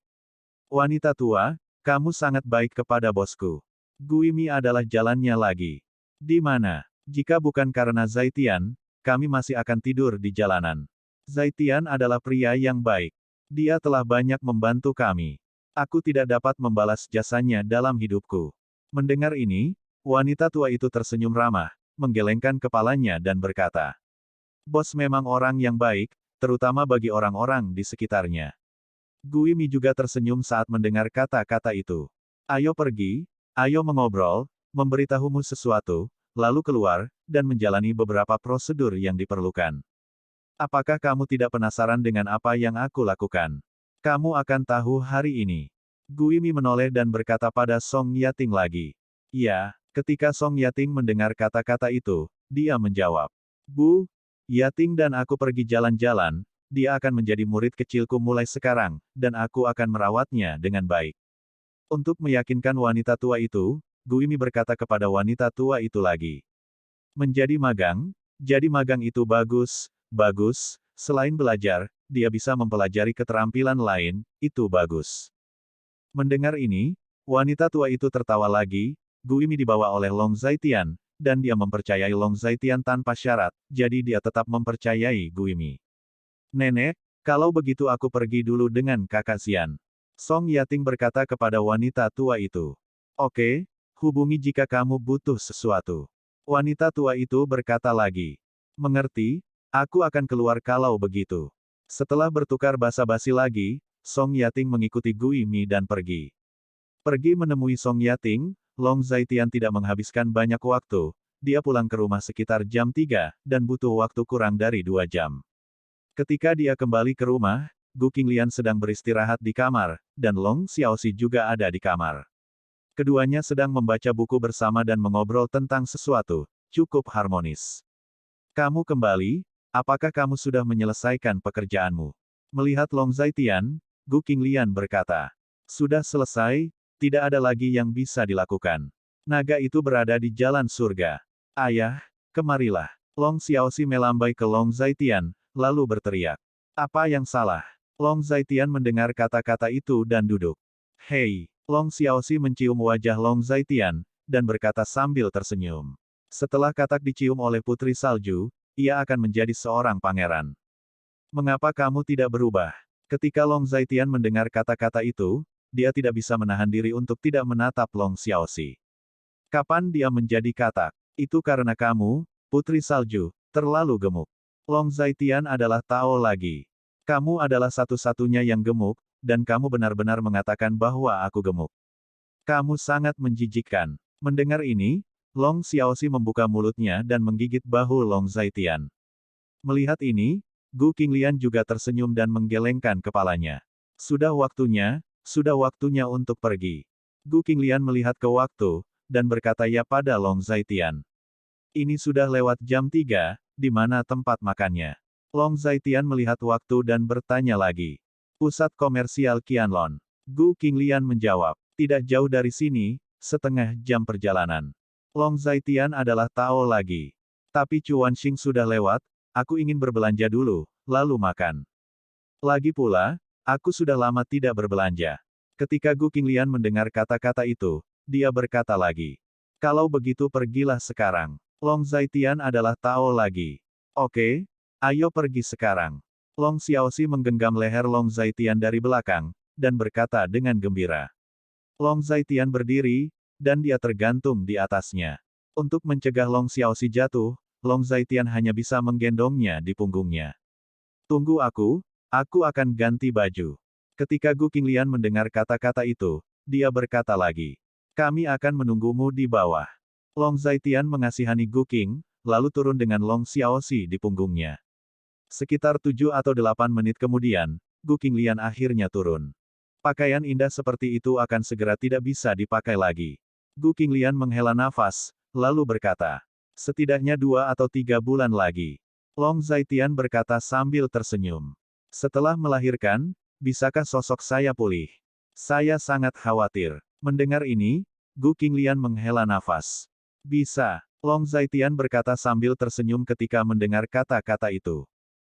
Wanita tua, kamu sangat baik kepada bosku. Guimi adalah jalannya lagi. Di mana? Jika bukan karena Zaitian, kami masih akan tidur di jalanan. Zaitian adalah pria yang baik. Dia telah banyak membantu kami. Aku tidak dapat membalas jasanya dalam hidupku. Mendengar ini, wanita tua itu tersenyum ramah, menggelengkan kepalanya dan berkata, bos memang orang yang baik, terutama bagi orang-orang di sekitarnya. Guimi juga tersenyum saat mendengar kata-kata itu. Ayo pergi, ayo mengobrol, memberitahumu sesuatu, lalu keluar, dan menjalani beberapa prosedur yang diperlukan. Apakah kamu tidak penasaran dengan apa yang aku lakukan? Kamu akan tahu hari ini. Guimi menoleh dan berkata pada Song Yating lagi. Ya, ketika Song Yating mendengar kata-kata itu, dia menjawab. Bu, Yating dan aku pergi jalan-jalan, dia akan menjadi murid kecilku mulai sekarang, dan aku akan merawatnya dengan baik. Untuk meyakinkan wanita tua itu, Guimi berkata kepada wanita tua itu lagi. Menjadi magang? Jadi magang itu bagus, bagus, selain belajar, dia bisa mempelajari keterampilan lain, itu bagus. Mendengar ini, wanita tua itu tertawa lagi, Guimi dibawa oleh Long Zaitian, dan dia mempercayai Long Zaitian tanpa syarat, jadi dia tetap mempercayai Guimi. Nenek, kalau begitu aku pergi dulu dengan kakak Xian. Song Yating berkata kepada wanita tua itu. Oke, hubungi jika kamu butuh sesuatu. Wanita tua itu berkata lagi. Mengerti, aku akan keluar kalau begitu. Setelah bertukar basa-basi lagi, Song Yating mengikuti Guimi dan pergi. Pergi menemui Song Yating, Long Zaitian tidak menghabiskan banyak waktu, dia pulang ke rumah sekitar jam 3, dan butuh waktu kurang dari 2 jam. Ketika dia kembali ke rumah, Gu Qinglian sedang beristirahat di kamar, dan Long Xiaoxi juga ada di kamar. Keduanya sedang membaca buku bersama dan mengobrol tentang sesuatu, cukup harmonis. Kamu kembali? Apakah kamu sudah menyelesaikan pekerjaanmu? Melihat Long Zaitian, Gu Qinglian berkata. Sudah selesai, tidak ada lagi yang bisa dilakukan. Naga itu berada di jalan surga. Ayah, kemarilah. Long Xiaoxi melambai ke Long Zaitian, lalu berteriak. Apa yang salah? Long Zaitian mendengar kata-kata itu dan duduk. Hei, Long Xiaoxi mencium wajah Long Zaitian, dan berkata sambil tersenyum. Setelah katak dicium oleh Putri Salju, ia akan menjadi seorang pangeran. Mengapa kamu tidak berubah? Ketika Long Zaitian mendengar kata-kata itu, dia tidak bisa menahan diri untuk tidak menatap Long Xiaoxi. Kapan dia menjadi katak? Itu karena kamu, Putri Salju, terlalu gemuk. Long Zaitian adalah Tao lagi. Kamu adalah satu-satunya yang gemuk, dan kamu benar-benar mengatakan bahwa aku gemuk. Kamu sangat menjijikkan. Mendengar ini, Long Xiaoxi membuka mulutnya dan menggigit bahu Long Zaitian. Melihat ini, Gu Qinglian juga tersenyum dan menggelengkan kepalanya. Sudah waktunya untuk pergi. Gu Qinglian melihat ke waktu, dan berkata ya pada Long Zaitian. Ini sudah lewat jam 3, di mana tempat makannya? Long Zaitian melihat waktu dan bertanya lagi. Pusat komersial Qianlong. Gu Qinglian menjawab. Tidak jauh dari sini, setengah jam perjalanan. Long Zaitian adalah Tao lagi. Tapi Chuan Xing sudah lewat, aku ingin berbelanja dulu, lalu makan. Lagi pula, aku sudah lama tidak berbelanja. Ketika Gu Qinglian mendengar kata-kata itu, dia berkata lagi. Kalau begitu pergilah sekarang. Long Zaitian adalah Tao lagi. Oke, ayo pergi sekarang. Long Xiaoxi menggenggam leher Long Zaitian dari belakang, dan berkata dengan gembira. Long Zaitian berdiri, dan dia tergantung di atasnya. Untuk mencegah Long Xiaoxi jatuh, Long Zaitian hanya bisa menggendongnya di punggungnya. Tunggu aku, Aku akan ganti baju. Ketika Gu Qinglian mendengar kata-kata itu, dia berkata lagi. Kami akan menunggumu di bawah. Long Zaitian mengasihani Gu Qing, lalu turun dengan Long Xiaoxi di punggungnya. Sekitar 7 atau 8 menit kemudian, Gu Qinglian akhirnya turun. Pakaian indah seperti itu akan segera tidak bisa dipakai lagi. Gu Qinglian menghela nafas, lalu berkata. Setidaknya 2 atau 3 bulan lagi. Long Zaitian berkata sambil tersenyum. Setelah melahirkan, bisakah sosok saya pulih? Saya sangat khawatir. Mendengar ini, Gu Qinglian menghela nafas. Bisa, Long Zaitian berkata sambil tersenyum ketika mendengar kata-kata itu.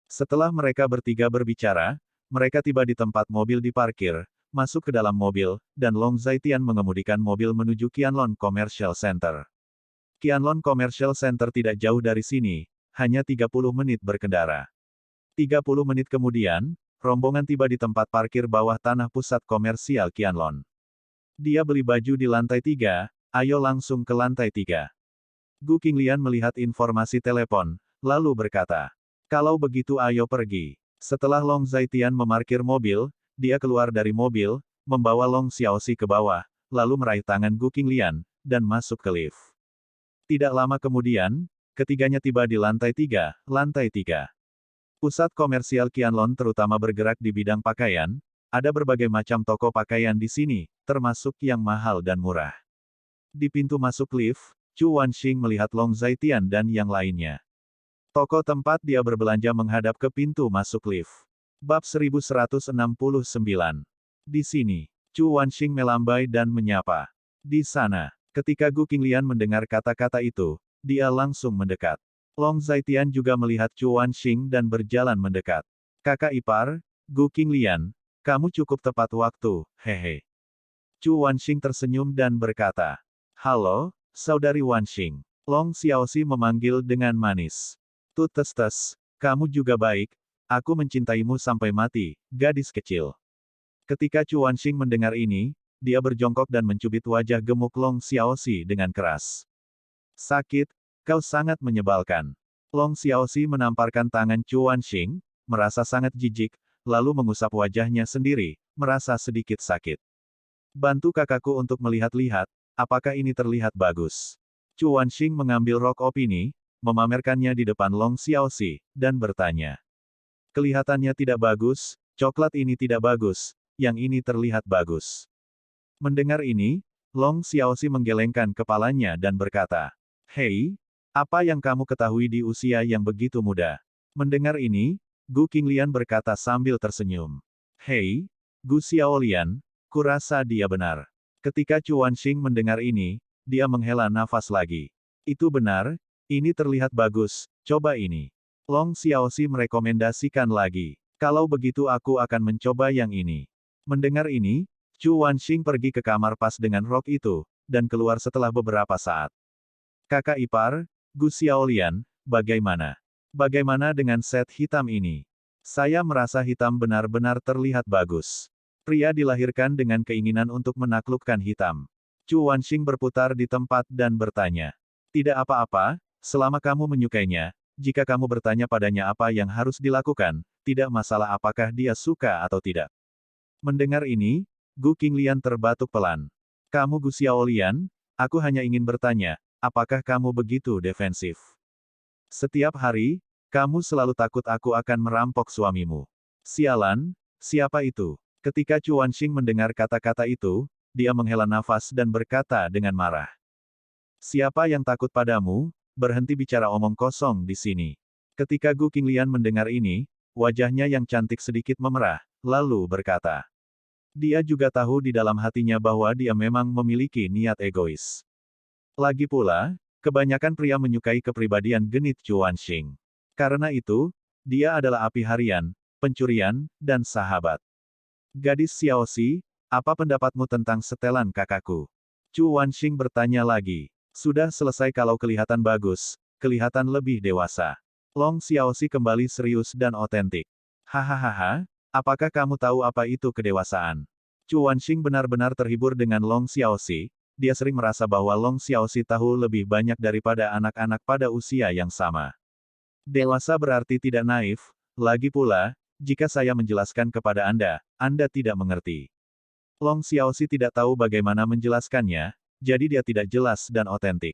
Setelah mereka bertiga berbicara, mereka tiba di tempat mobil diparkir, masuk ke dalam mobil, dan Long Zaitian mengemudikan mobil menuju Qianlong Commercial Center. Qianlong Commercial Center tidak jauh dari sini, hanya 30 menit berkendara. 30 menit kemudian, rombongan tiba di tempat parkir bawah tanah pusat komersial Qianlong. Dia beli baju di lantai 3, ayo langsung ke lantai 3. Gu Qinglian melihat informasi telepon, lalu berkata. Kalau begitu ayo pergi. Setelah Long Zaitian memarkir mobil, dia keluar dari mobil, membawa Long Xiaoxi ke bawah, lalu meraih tangan Gu Qinglian, dan masuk ke lift. Tidak lama kemudian, ketiganya tiba di lantai 3, lantai 3. Pusat komersial Qianlong terutama bergerak di bidang pakaian, ada berbagai macam toko pakaian di sini, termasuk yang mahal dan murah. Di pintu masuk lift, Chu Wanxing melihat Long Zaitian dan yang lainnya. Toko tempat dia berbelanja menghadap ke pintu masuk lift. Bab 1169. Di sini, Chu Wanxing melambai dan menyapa. Di sana, ketika Gu Qinglian mendengar kata-kata itu, dia langsung mendekat. Long Zaitian juga melihat Chu Wanxing dan berjalan mendekat. Kakak ipar, Gu Qinglian, kamu cukup tepat waktu, hehe. Chu Wanxing tersenyum dan berkata, Halo, saudari Wanxing. Long Xiaoxi memanggil dengan manis. Tes, kamu juga baik, aku mencintaimu sampai mati, gadis kecil. Ketika Chu Wanxing mendengar ini, dia berjongkok dan mencubit wajah gemuk Long Xiaoxi dengan keras. Sakit, kau sangat menyebalkan. Long Xiaoxi menamparkan tangan Chu Wanxing, merasa sangat jijik, lalu mengusap wajahnya sendiri, merasa sedikit sakit. Bantu kakakku untuk melihat-lihat, apakah ini terlihat bagus. Chu Wanxing mengambil rok opini, memamerkannya di depan Long Xiaoxi, dan bertanya. Kelihatannya tidak bagus, coklat ini tidak bagus, yang ini terlihat bagus. Mendengar ini, Long Xiaoxi menggelengkan kepalanya dan berkata, Hei, apa yang kamu ketahui di usia yang begitu muda? Mendengar ini, Gu Qinglian berkata sambil tersenyum. Hei, Gu Xiaolian, kurasa dia benar. Ketika Chu Wanxing mendengar ini, dia menghela nafas lagi. Itu benar, ini terlihat bagus, coba ini. Long Xiaoxi merekomendasikan lagi. Kalau begitu aku akan mencoba yang ini. Mendengar ini, Chu Wanxing pergi ke kamar pas dengan rok itu, dan keluar setelah beberapa saat. Kakak ipar, Gu Xiaolian, bagaimana? Bagaimana dengan set hitam ini? Saya merasa hitam benar-benar terlihat bagus. Pria dilahirkan dengan keinginan untuk menaklukkan hitam. Chu Wanxing berputar di tempat dan bertanya. Tidak apa-apa, selama kamu menyukainya, jika kamu bertanya padanya apa yang harus dilakukan, tidak masalah apakah dia suka atau tidak. Mendengar ini, Gu Qinglian terbatuk pelan. Kamu Gu Xiaolian, aku hanya ingin bertanya, apakah kamu begitu defensif? Setiap hari, kamu selalu takut aku akan merampok suamimu. Sialan, siapa itu? Ketika Chu Wanxing mendengar kata-kata itu, dia menghela nafas dan berkata dengan marah. Siapa yang takut padamu? Berhenti bicara omong kosong di sini. Ketika Gu Qinglian mendengar ini, wajahnya yang cantik sedikit memerah, lalu berkata. Dia juga tahu di dalam hatinya bahwa dia memang memiliki niat egois. Lagi pula, kebanyakan pria menyukai kepribadian genit Chu Wanxing. Karena itu, dia adalah api harian, pencurian, dan sahabat. Gadis Xiaoxi, apa pendapatmu tentang setelan kakakku? Chu Wanxing bertanya lagi. Sudah selesai kalau kelihatan bagus, kelihatan lebih dewasa. Long Xiaoxi kembali serius dan otentik. Hahaha, apakah kamu tahu apa itu kedewasaan? Chu Wanxing benar-benar terhibur dengan Long Xiaoxi, dia sering merasa bahwa Long Xiaoxi tahu lebih banyak daripada anak-anak pada usia yang sama. Dewasa berarti tidak naif, lagi pula, Jika saya menjelaskan kepada Anda tidak mengerti. Long Xiaoxi tidak tahu bagaimana menjelaskannya, jadi dia tidak jelas dan otentik.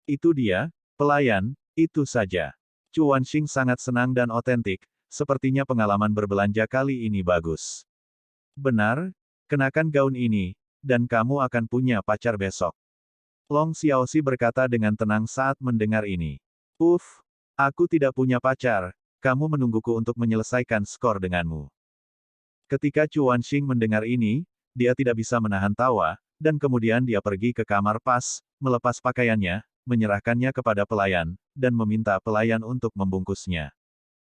Itu dia, pelayan, itu saja. Chu Wanxing sangat senang dan otentik, sepertinya pengalaman berbelanja kali ini bagus. Benar, kenakan gaun ini, dan kamu akan punya pacar besok. Long Xiaoxi berkata dengan tenang saat mendengar ini. Aku tidak punya pacar, kamu menungguku untuk menyelesaikan skor denganmu. Ketika Chu Wanxing mendengar ini, dia tidak bisa menahan tawa, dan kemudian dia pergi ke kamar pas, melepas pakaiannya, menyerahkannya kepada pelayan, dan meminta pelayan untuk membungkusnya.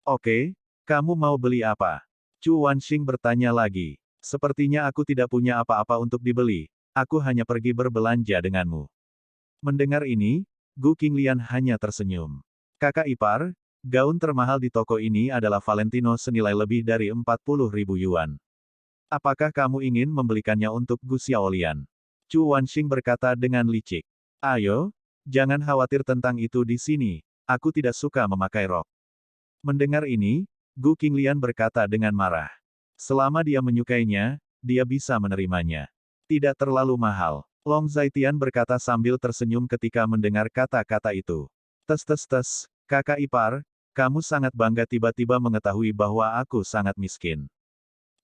Oke, kamu mau beli apa? Chu Wanxing bertanya lagi. Sepertinya aku tidak punya apa-apa untuk dibeli, aku hanya pergi berbelanja denganmu. Mendengar ini, Gu Qinglian hanya tersenyum. Kakak ipar, gaun termahal di toko ini adalah Valentino senilai lebih dari 40.000 yuan. Apakah kamu ingin membelikannya untuk Gu Xiaolian? Chu Wanxing berkata dengan licik. Ayo, jangan khawatir tentang itu di sini, aku tidak suka memakai rok. Mendengar ini, Gu Qinglian berkata dengan marah. Selama dia menyukainya, dia bisa menerimanya. Tidak terlalu mahal. Long Zaitian berkata sambil tersenyum ketika mendengar kata-kata itu. Tes, kakak ipar, kamu sangat bangga tiba-tiba mengetahui bahwa aku sangat miskin.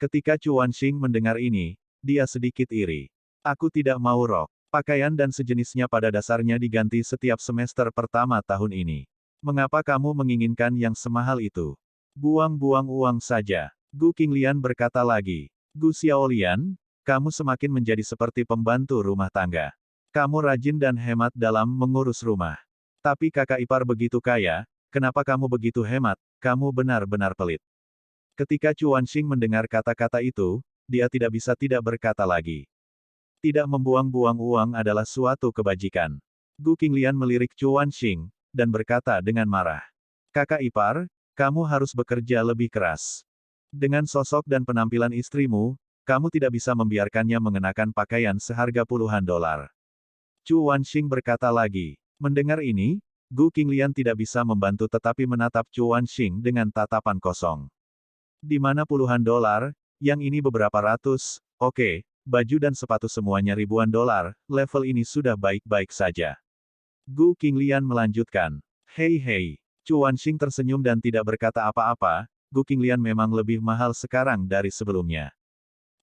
Ketika Chu Wanxing mendengar ini, dia sedikit iri. Aku tidak mau rok. Pakaian dan sejenisnya pada dasarnya diganti setiap semester pertama tahun ini. Mengapa kamu menginginkan yang semahal itu? Buang-buang uang saja. Gu Qinglian berkata lagi. Gu Xiaolian, kamu semakin menjadi seperti pembantu rumah tangga. Kamu rajin dan hemat dalam mengurus rumah. Tapi kakak ipar begitu kaya, kenapa kamu begitu hemat, kamu benar-benar pelit. Ketika Chu Wanxing mendengar kata-kata itu, dia tidak bisa tidak berkata lagi. Tidak membuang-buang uang adalah suatu kebajikan. Gu Qinglian melirik Chu Wanxing, dan berkata dengan marah. Kakak ipar, kamu harus bekerja lebih keras. Dengan sosok dan penampilan istrimu, kamu tidak bisa membiarkannya mengenakan pakaian seharga puluhan dolar. Chu Wanxing berkata lagi. Mendengar ini, Gu Qinglian tidak bisa membantu tetapi menatap Chu Wanxing dengan tatapan kosong. Di mana puluhan dolar, yang ini beberapa ratus, oke, baju dan sepatu semuanya ribuan dolar, level ini sudah baik-baik saja. Gu Qinglian melanjutkan. Hei, Chu Wanxing tersenyum dan tidak berkata apa-apa, Gu Qinglian memang lebih mahal sekarang dari sebelumnya.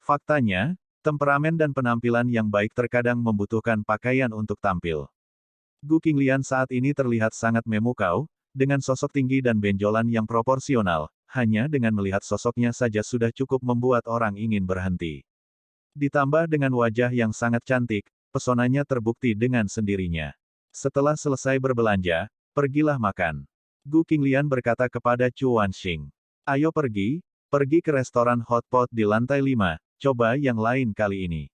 Faktanya, temperamen dan penampilan yang baik terkadang membutuhkan pakaian untuk tampil. Gu Qinglian saat ini terlihat sangat memukau, dengan sosok tinggi dan benjolan yang proporsional, hanya dengan melihat sosoknya saja sudah cukup membuat orang ingin berhenti. Ditambah dengan wajah yang sangat cantik, pesonanya terbukti dengan sendirinya. Setelah selesai berbelanja, pergilah makan. Gu Qinglian berkata kepada Chu Wanxing. Ayo pergi ke restoran hotpot di lantai 5, coba yang lain kali ini.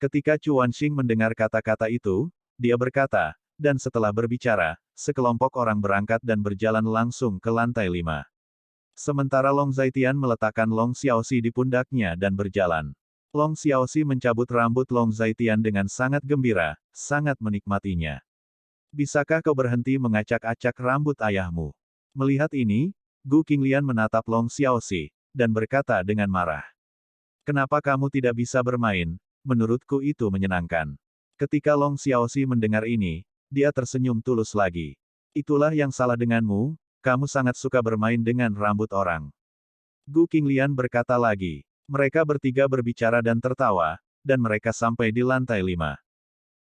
Ketika Chu Wanxing mendengar kata-kata itu, dia berkata, dan setelah berbicara, sekelompok orang berangkat dan berjalan langsung ke lantai 5. Sementara Long Zaitian meletakkan Long Xiaoxi di pundaknya dan berjalan. Long Xiaoxi mencabut rambut Long Zaitian dengan sangat gembira, sangat menikmatinya. Bisakah kau berhenti mengacak-acak rambut ayahmu? Melihat ini, Gu Qinglian menatap Long Xiaoxi, dan berkata dengan marah. Kenapa kamu tidak bisa bermain? Menurutku itu menyenangkan. Ketika Long Xiaoxi mendengar ini, dia tersenyum tulus lagi. Itulah yang salah denganmu, kamu sangat suka bermain dengan rambut orang. Gu Qinglian berkata lagi. Mereka bertiga berbicara dan tertawa, dan mereka sampai di lantai 5.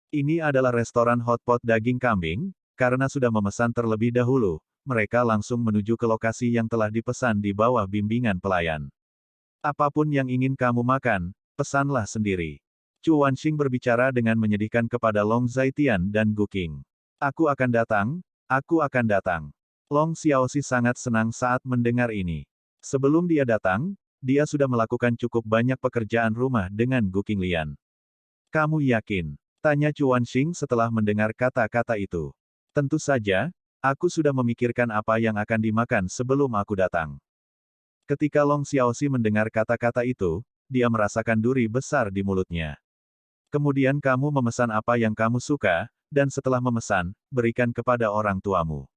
Ini adalah restoran hotpot daging kambing, karena sudah memesan terlebih dahulu, mereka langsung menuju ke lokasi yang telah dipesan di bawah bimbingan pelayan. Apapun yang ingin kamu makan, pesanlah sendiri. Chu Wanxing berbicara dengan menyedihkan kepada Long Zaitian dan Gu Qing. Aku akan datang. Long Xiaoxi sangat senang saat mendengar ini. Sebelum dia datang, dia sudah melakukan cukup banyak pekerjaan rumah dengan Gu Qinglian. Kamu yakin? Tanya Chu Wanxing setelah mendengar kata-kata itu. Tentu saja, aku sudah memikirkan apa yang akan dimakan sebelum aku datang. Ketika Long Xiaoxi mendengar kata-kata itu, dia merasakan duri besar di mulutnya. Kemudian kamu memesan apa yang kamu suka, dan setelah memesan, berikan kepada orang tuamu.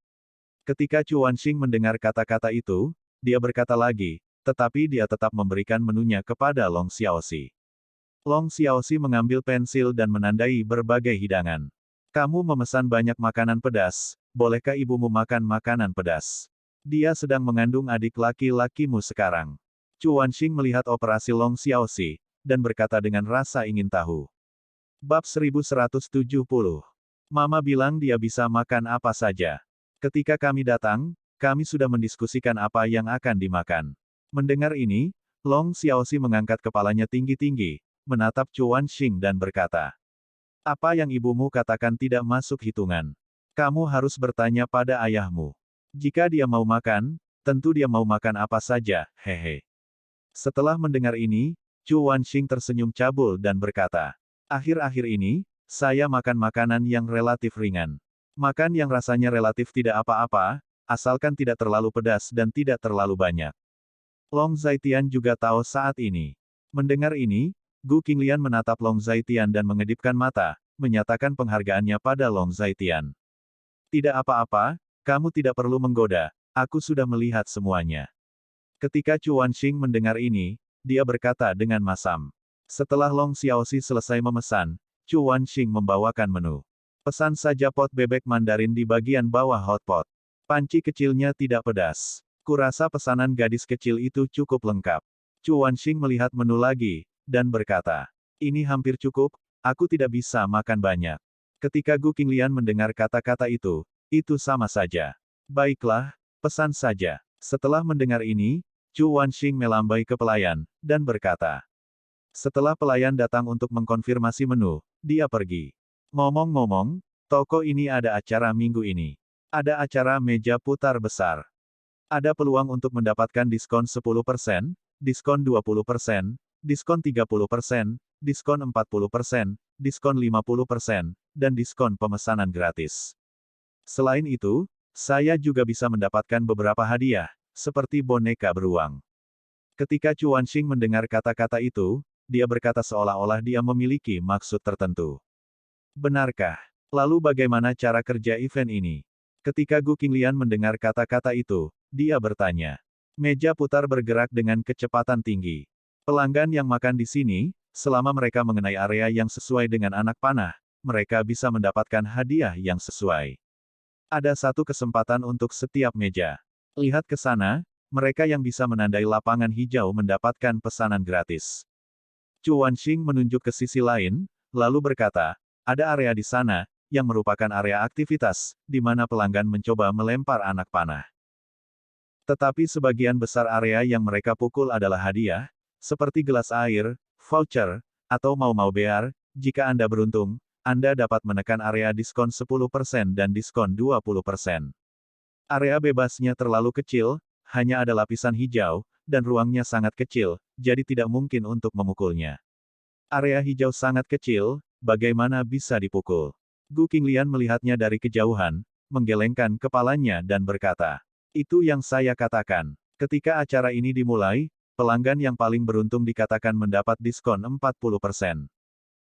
Ketika Chu Wanxing mendengar kata-kata itu, dia berkata lagi, tetapi dia tetap memberikan menunya kepada Long Xiaoxi. Long Xiaoxi mengambil pensil dan menandai berbagai hidangan. Kamu memesan banyak makanan pedas, bolehkah ibumu makan makanan pedas? Dia sedang mengandung adik laki-lakimu sekarang. Chu Wanxing melihat operasi Long Xiaoxi, dan berkata dengan rasa ingin tahu. Bab 1170. Mama bilang dia bisa makan apa saja. Ketika kami datang, kami sudah mendiskusikan apa yang akan dimakan. Mendengar ini, Long Xiaoxi mengangkat kepalanya tinggi-tinggi, menatap Chu Wanxing dan berkata, "Apa yang ibumu katakan tidak masuk hitungan. Kamu harus bertanya pada ayahmu. Jika dia mau makan, tentu dia mau makan apa saja, hehe." Setelah mendengar ini, Chu Wanxing tersenyum cabul dan berkata, "Akhir-akhir ini, saya makan makanan yang relatif ringan. Makan yang rasanya relatif tidak apa-apa, asalkan tidak terlalu pedas dan tidak terlalu banyak." Long Zaitian juga tahu saat ini. Mendengar ini, Gu Qinglian menatap Long Zaitian dan mengedipkan mata, menyatakan penghargaannya pada Long Zaitian. "Tidak apa-apa, kamu tidak perlu menggoda, aku sudah melihat semuanya." Ketika Chu Wanxing mendengar ini, dia berkata dengan masam. Setelah Long Xiaoxi selesai memesan, Chu Wanxing membawakan menu. "Pesan saja pot bebek Mandarin di bagian bawah hotpot. Panci kecilnya tidak pedas. Kurasa pesanan gadis kecil itu cukup lengkap." Chu Wanxing melihat menu lagi, dan berkata, "Ini hampir cukup, aku tidak bisa makan banyak." Ketika Gu Qinglian mendengar kata-kata itu sama saja. "Baiklah, pesan saja." Setelah mendengar ini, Chu Wanxing melambai ke pelayan, dan berkata. Setelah pelayan datang untuk mengkonfirmasi menu, dia pergi. "Ngomong-ngomong, toko ini ada acara minggu ini. Ada acara meja putar besar. Ada peluang untuk mendapatkan diskon 10%, diskon 20%, diskon 30%, diskon 40%, diskon 50%, dan diskon pemesanan gratis. Selain itu, saya juga bisa mendapatkan beberapa hadiah, seperti boneka beruang." Ketika Chu Wanxing mendengar kata-kata itu, dia berkata seolah-olah dia memiliki maksud tertentu. "Benarkah? Lalu bagaimana cara kerja event ini?" Ketika Gu Qinglian mendengar kata-kata itu, dia bertanya. Meja putar bergerak dengan kecepatan tinggi. Pelanggan yang makan di sini, selama mereka mengenai area yang sesuai dengan anak panah, mereka bisa mendapatkan hadiah yang sesuai. Ada satu kesempatan untuk setiap meja. Lihat ke sana, mereka yang bisa menandai lapangan hijau mendapatkan pesanan gratis. Chu Wanxing menunjuk ke sisi lain, lalu berkata, "Ada area di sana, yang merupakan area aktivitas, di mana pelanggan mencoba melempar anak panah. Tetapi sebagian besar area yang mereka pukul adalah hadiah, seperti gelas air, voucher, atau mau-mau bear. Jika Anda beruntung, Anda dapat menekan area diskon 10% dan diskon 20%. Area bebasnya terlalu kecil, hanya ada lapisan hijau, dan ruangnya sangat kecil, jadi tidak mungkin untuk memukulnya. Area hijau sangat kecil, bagaimana bisa dipukul?" Gu Qinglian melihatnya dari kejauhan, menggelengkan kepalanya dan berkata, "Itu yang saya katakan. Ketika acara ini dimulai, pelanggan yang paling beruntung dikatakan mendapat diskon 40%.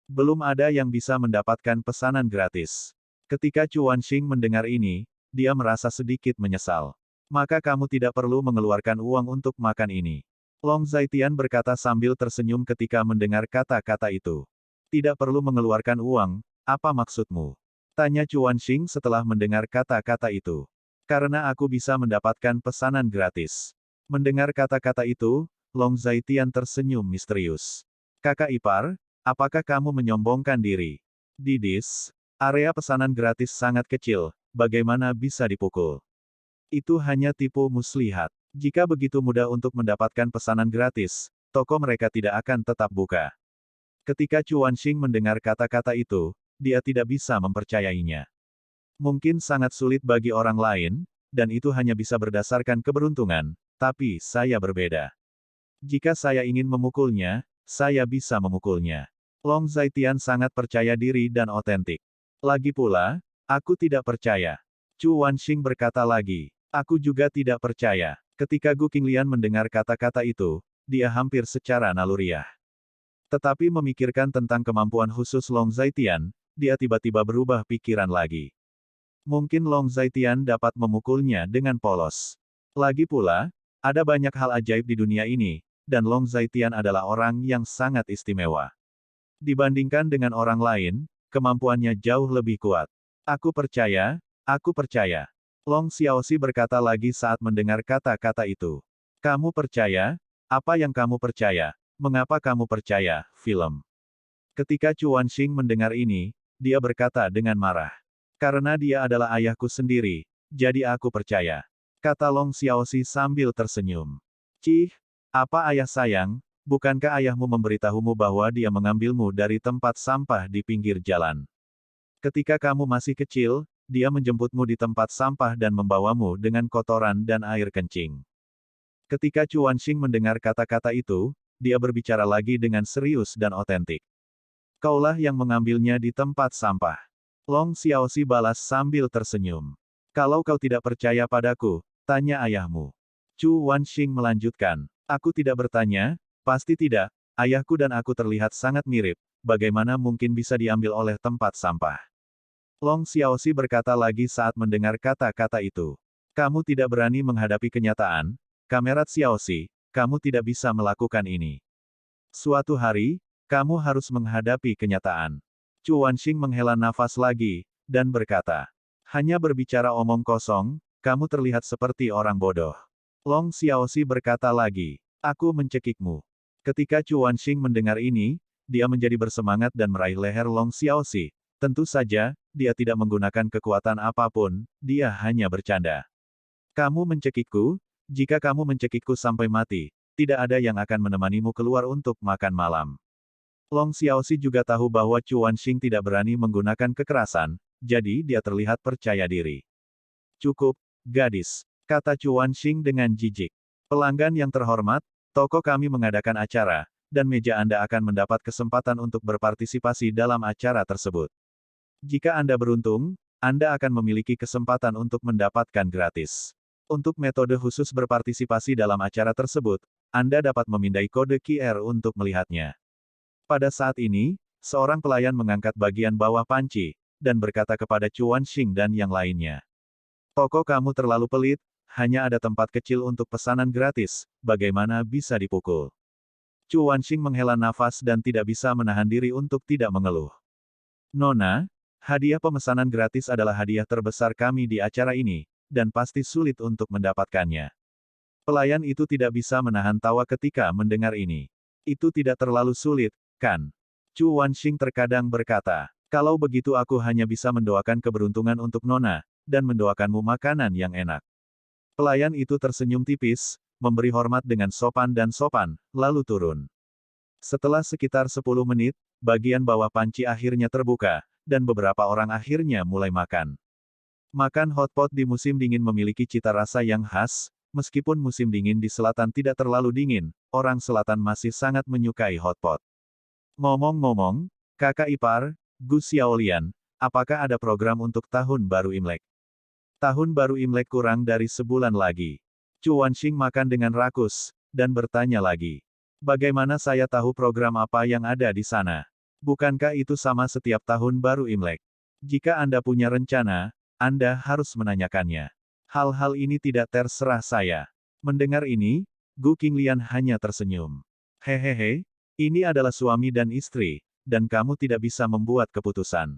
Belum ada yang bisa mendapatkan pesanan gratis." Ketika Chu Wanxing mendengar ini, dia merasa sedikit menyesal. "Maka kamu tidak perlu mengeluarkan uang untuk makan ini." Long Zaitian berkata sambil tersenyum ketika mendengar kata-kata itu. "Tidak perlu mengeluarkan uang, apa maksudmu?" tanya Chu Wanxing setelah mendengar kata-kata itu. "Karena aku bisa mendapatkan pesanan gratis." Mendengar kata-kata itu, Long Zaitian tersenyum misterius. "Kakak ipar, apakah kamu menyombongkan diri?" "Didis, area pesanan gratis sangat kecil, bagaimana bisa dipukul?" "Itu hanya tipu muslihat. Jika begitu mudah untuk mendapatkan pesanan gratis, toko mereka tidak akan tetap buka." Ketika Chu Wanxing mendengar kata-kata itu, dia tidak bisa mempercayainya. "Mungkin sangat sulit bagi orang lain, dan itu hanya bisa berdasarkan keberuntungan, tapi saya berbeda. Jika saya ingin memukulnya, saya bisa memukulnya." Long Zaitian sangat percaya diri dan otentik. "Lagi pula, aku tidak percaya." Chu Wanxing berkata lagi. "Aku juga tidak percaya." Ketika Gu Qinglian mendengar kata-kata itu, dia hampir secara naluriah. Tetapi memikirkan tentang kemampuan khusus Long Zaitian, dia tiba-tiba berubah pikiran lagi. Mungkin Long Zaitian dapat memukulnya dengan polos. Lagi pula, Ada banyak hal ajaib di dunia ini, dan Long Zaitian adalah orang yang sangat istimewa. Dibandingkan dengan orang lain, kemampuannya jauh lebih kuat. Aku percaya, aku percaya. Long Xiaoxi berkata lagi saat mendengar kata-kata itu. Kamu percaya? Apa yang kamu percaya? Mengapa kamu percaya? Film. Ketika Chuan Xing mendengar ini, dia berkata dengan marah. Karena dia adalah ayahku sendiri, jadi aku percaya. Kata Long Xiaoxi sambil tersenyum. Cih, apa ayah sayang, bukankah ayahmu memberitahumu bahwa dia mengambilmu dari tempat sampah di pinggir jalan? Ketika kamu masih kecil, dia menjemputmu di tempat sampah dan membawamu dengan kotoran dan air kencing. Ketika Chuan Xing mendengar kata-kata itu, dia berbicara lagi dengan serius dan otentik. Kaulah yang mengambilnya di tempat sampah. Long Xiaoxi balas sambil tersenyum. Kalau kau tidak percaya padaku, tanya ayahmu. Chuan Xing melanjutkan. Aku tidak bertanya, pasti tidak, ayahku dan aku terlihat sangat mirip, bagaimana mungkin bisa diambil oleh tempat sampah. Long Xiaoxi berkata lagi saat mendengar kata-kata itu. Kamu tidak berani menghadapi kenyataan, Kamerat Xiaoxi, kamu tidak bisa melakukan ini. Suatu hari, kamu harus menghadapi kenyataan. Chuan Xing menghela nafas lagi, dan berkata. Hanya berbicara omong kosong, kamu terlihat seperti orang bodoh. Long Xiaoxi berkata lagi. Aku mencekikmu. Ketika Chuan Xing mendengar ini, dia menjadi bersemangat dan meraih leher Long Xiaoxi. Tentu saja, dia tidak menggunakan kekuatan apapun, dia hanya bercanda. Kamu mencekikku? Jika kamu mencekikku sampai mati, tidak ada yang akan menemanimu keluar untuk makan malam. Long Xiaoxi juga tahu bahwa Chuan Xing tidak berani menggunakan kekerasan, jadi dia terlihat percaya diri. Cukup, gadis, kata Chuan Xing dengan jijik. Pelanggan yang terhormat, toko kami mengadakan acara, dan meja Anda akan mendapat kesempatan untuk berpartisipasi dalam acara tersebut. Jika Anda beruntung, Anda akan memiliki kesempatan untuk mendapatkan gratis. Untuk metode khusus berpartisipasi dalam acara tersebut, Anda dapat memindai kode QR untuk melihatnya. Pada saat ini, seorang pelayan mengangkat bagian bawah panci, dan berkata kepada Chuan Xing dan yang lainnya. Toko kamu terlalu pelit, hanya ada tempat kecil untuk pesanan gratis, bagaimana bisa dipukul? Chuan Xing menghela nafas dan tidak bisa menahan diri untuk tidak mengeluh. Nona, hadiah pemesanan gratis adalah hadiah terbesar kami di acara ini, dan pasti sulit untuk mendapatkannya. Pelayan itu tidak bisa menahan tawa ketika mendengar ini. Itu tidak terlalu sulit, kan? Chuan Xing terkadang berkata, kalau begitu aku hanya bisa mendoakan keberuntungan untuk Nona, dan mendoakanmu makanan yang enak. Pelayan itu tersenyum tipis, memberi hormat dengan sopan, lalu turun. Setelah sekitar 10 menit, bagian bawah panci akhirnya terbuka, dan beberapa orang akhirnya mulai makan. Makan hotpot di musim dingin memiliki cita rasa yang khas, meskipun musim dingin di selatan tidak terlalu dingin, orang selatan masih sangat menyukai hotpot. Ngomong-ngomong, kakak ipar, Gu Xiaolian, apakah ada program untuk tahun baru Imlek? Tahun baru Imlek kurang dari sebulan lagi. Chuan Xing makan dengan rakus, dan bertanya lagi. Bagaimana saya tahu program apa yang ada di sana? Bukankah itu sama setiap tahun baru Imlek? Jika Anda punya rencana, Anda harus menanyakannya. Hal-hal ini tidak terserah saya. Mendengar ini, Gu Qinglian hanya tersenyum. Hehehe, ini adalah suami dan istri, dan kamu tidak bisa membuat keputusan.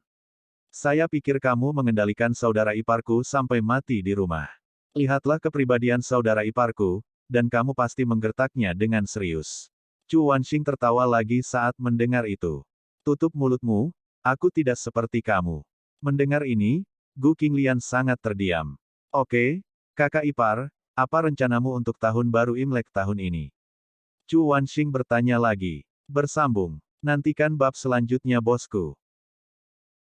Saya pikir kamu mengendalikan saudara iparku sampai mati di rumah. Lihatlah kepribadian saudara iparku, dan kamu pasti menggertaknya dengan serius. Chuan Xing tertawa lagi saat mendengar itu. Tutup mulutmu, aku tidak seperti kamu. Mendengar ini, Gu Qinglian sangat terdiam. Oke, kakak ipar, apa rencanamu untuk tahun baru Imlek tahun ini? Chuan Xing bertanya lagi. Bersambung. Nantikan bab selanjutnya bosku.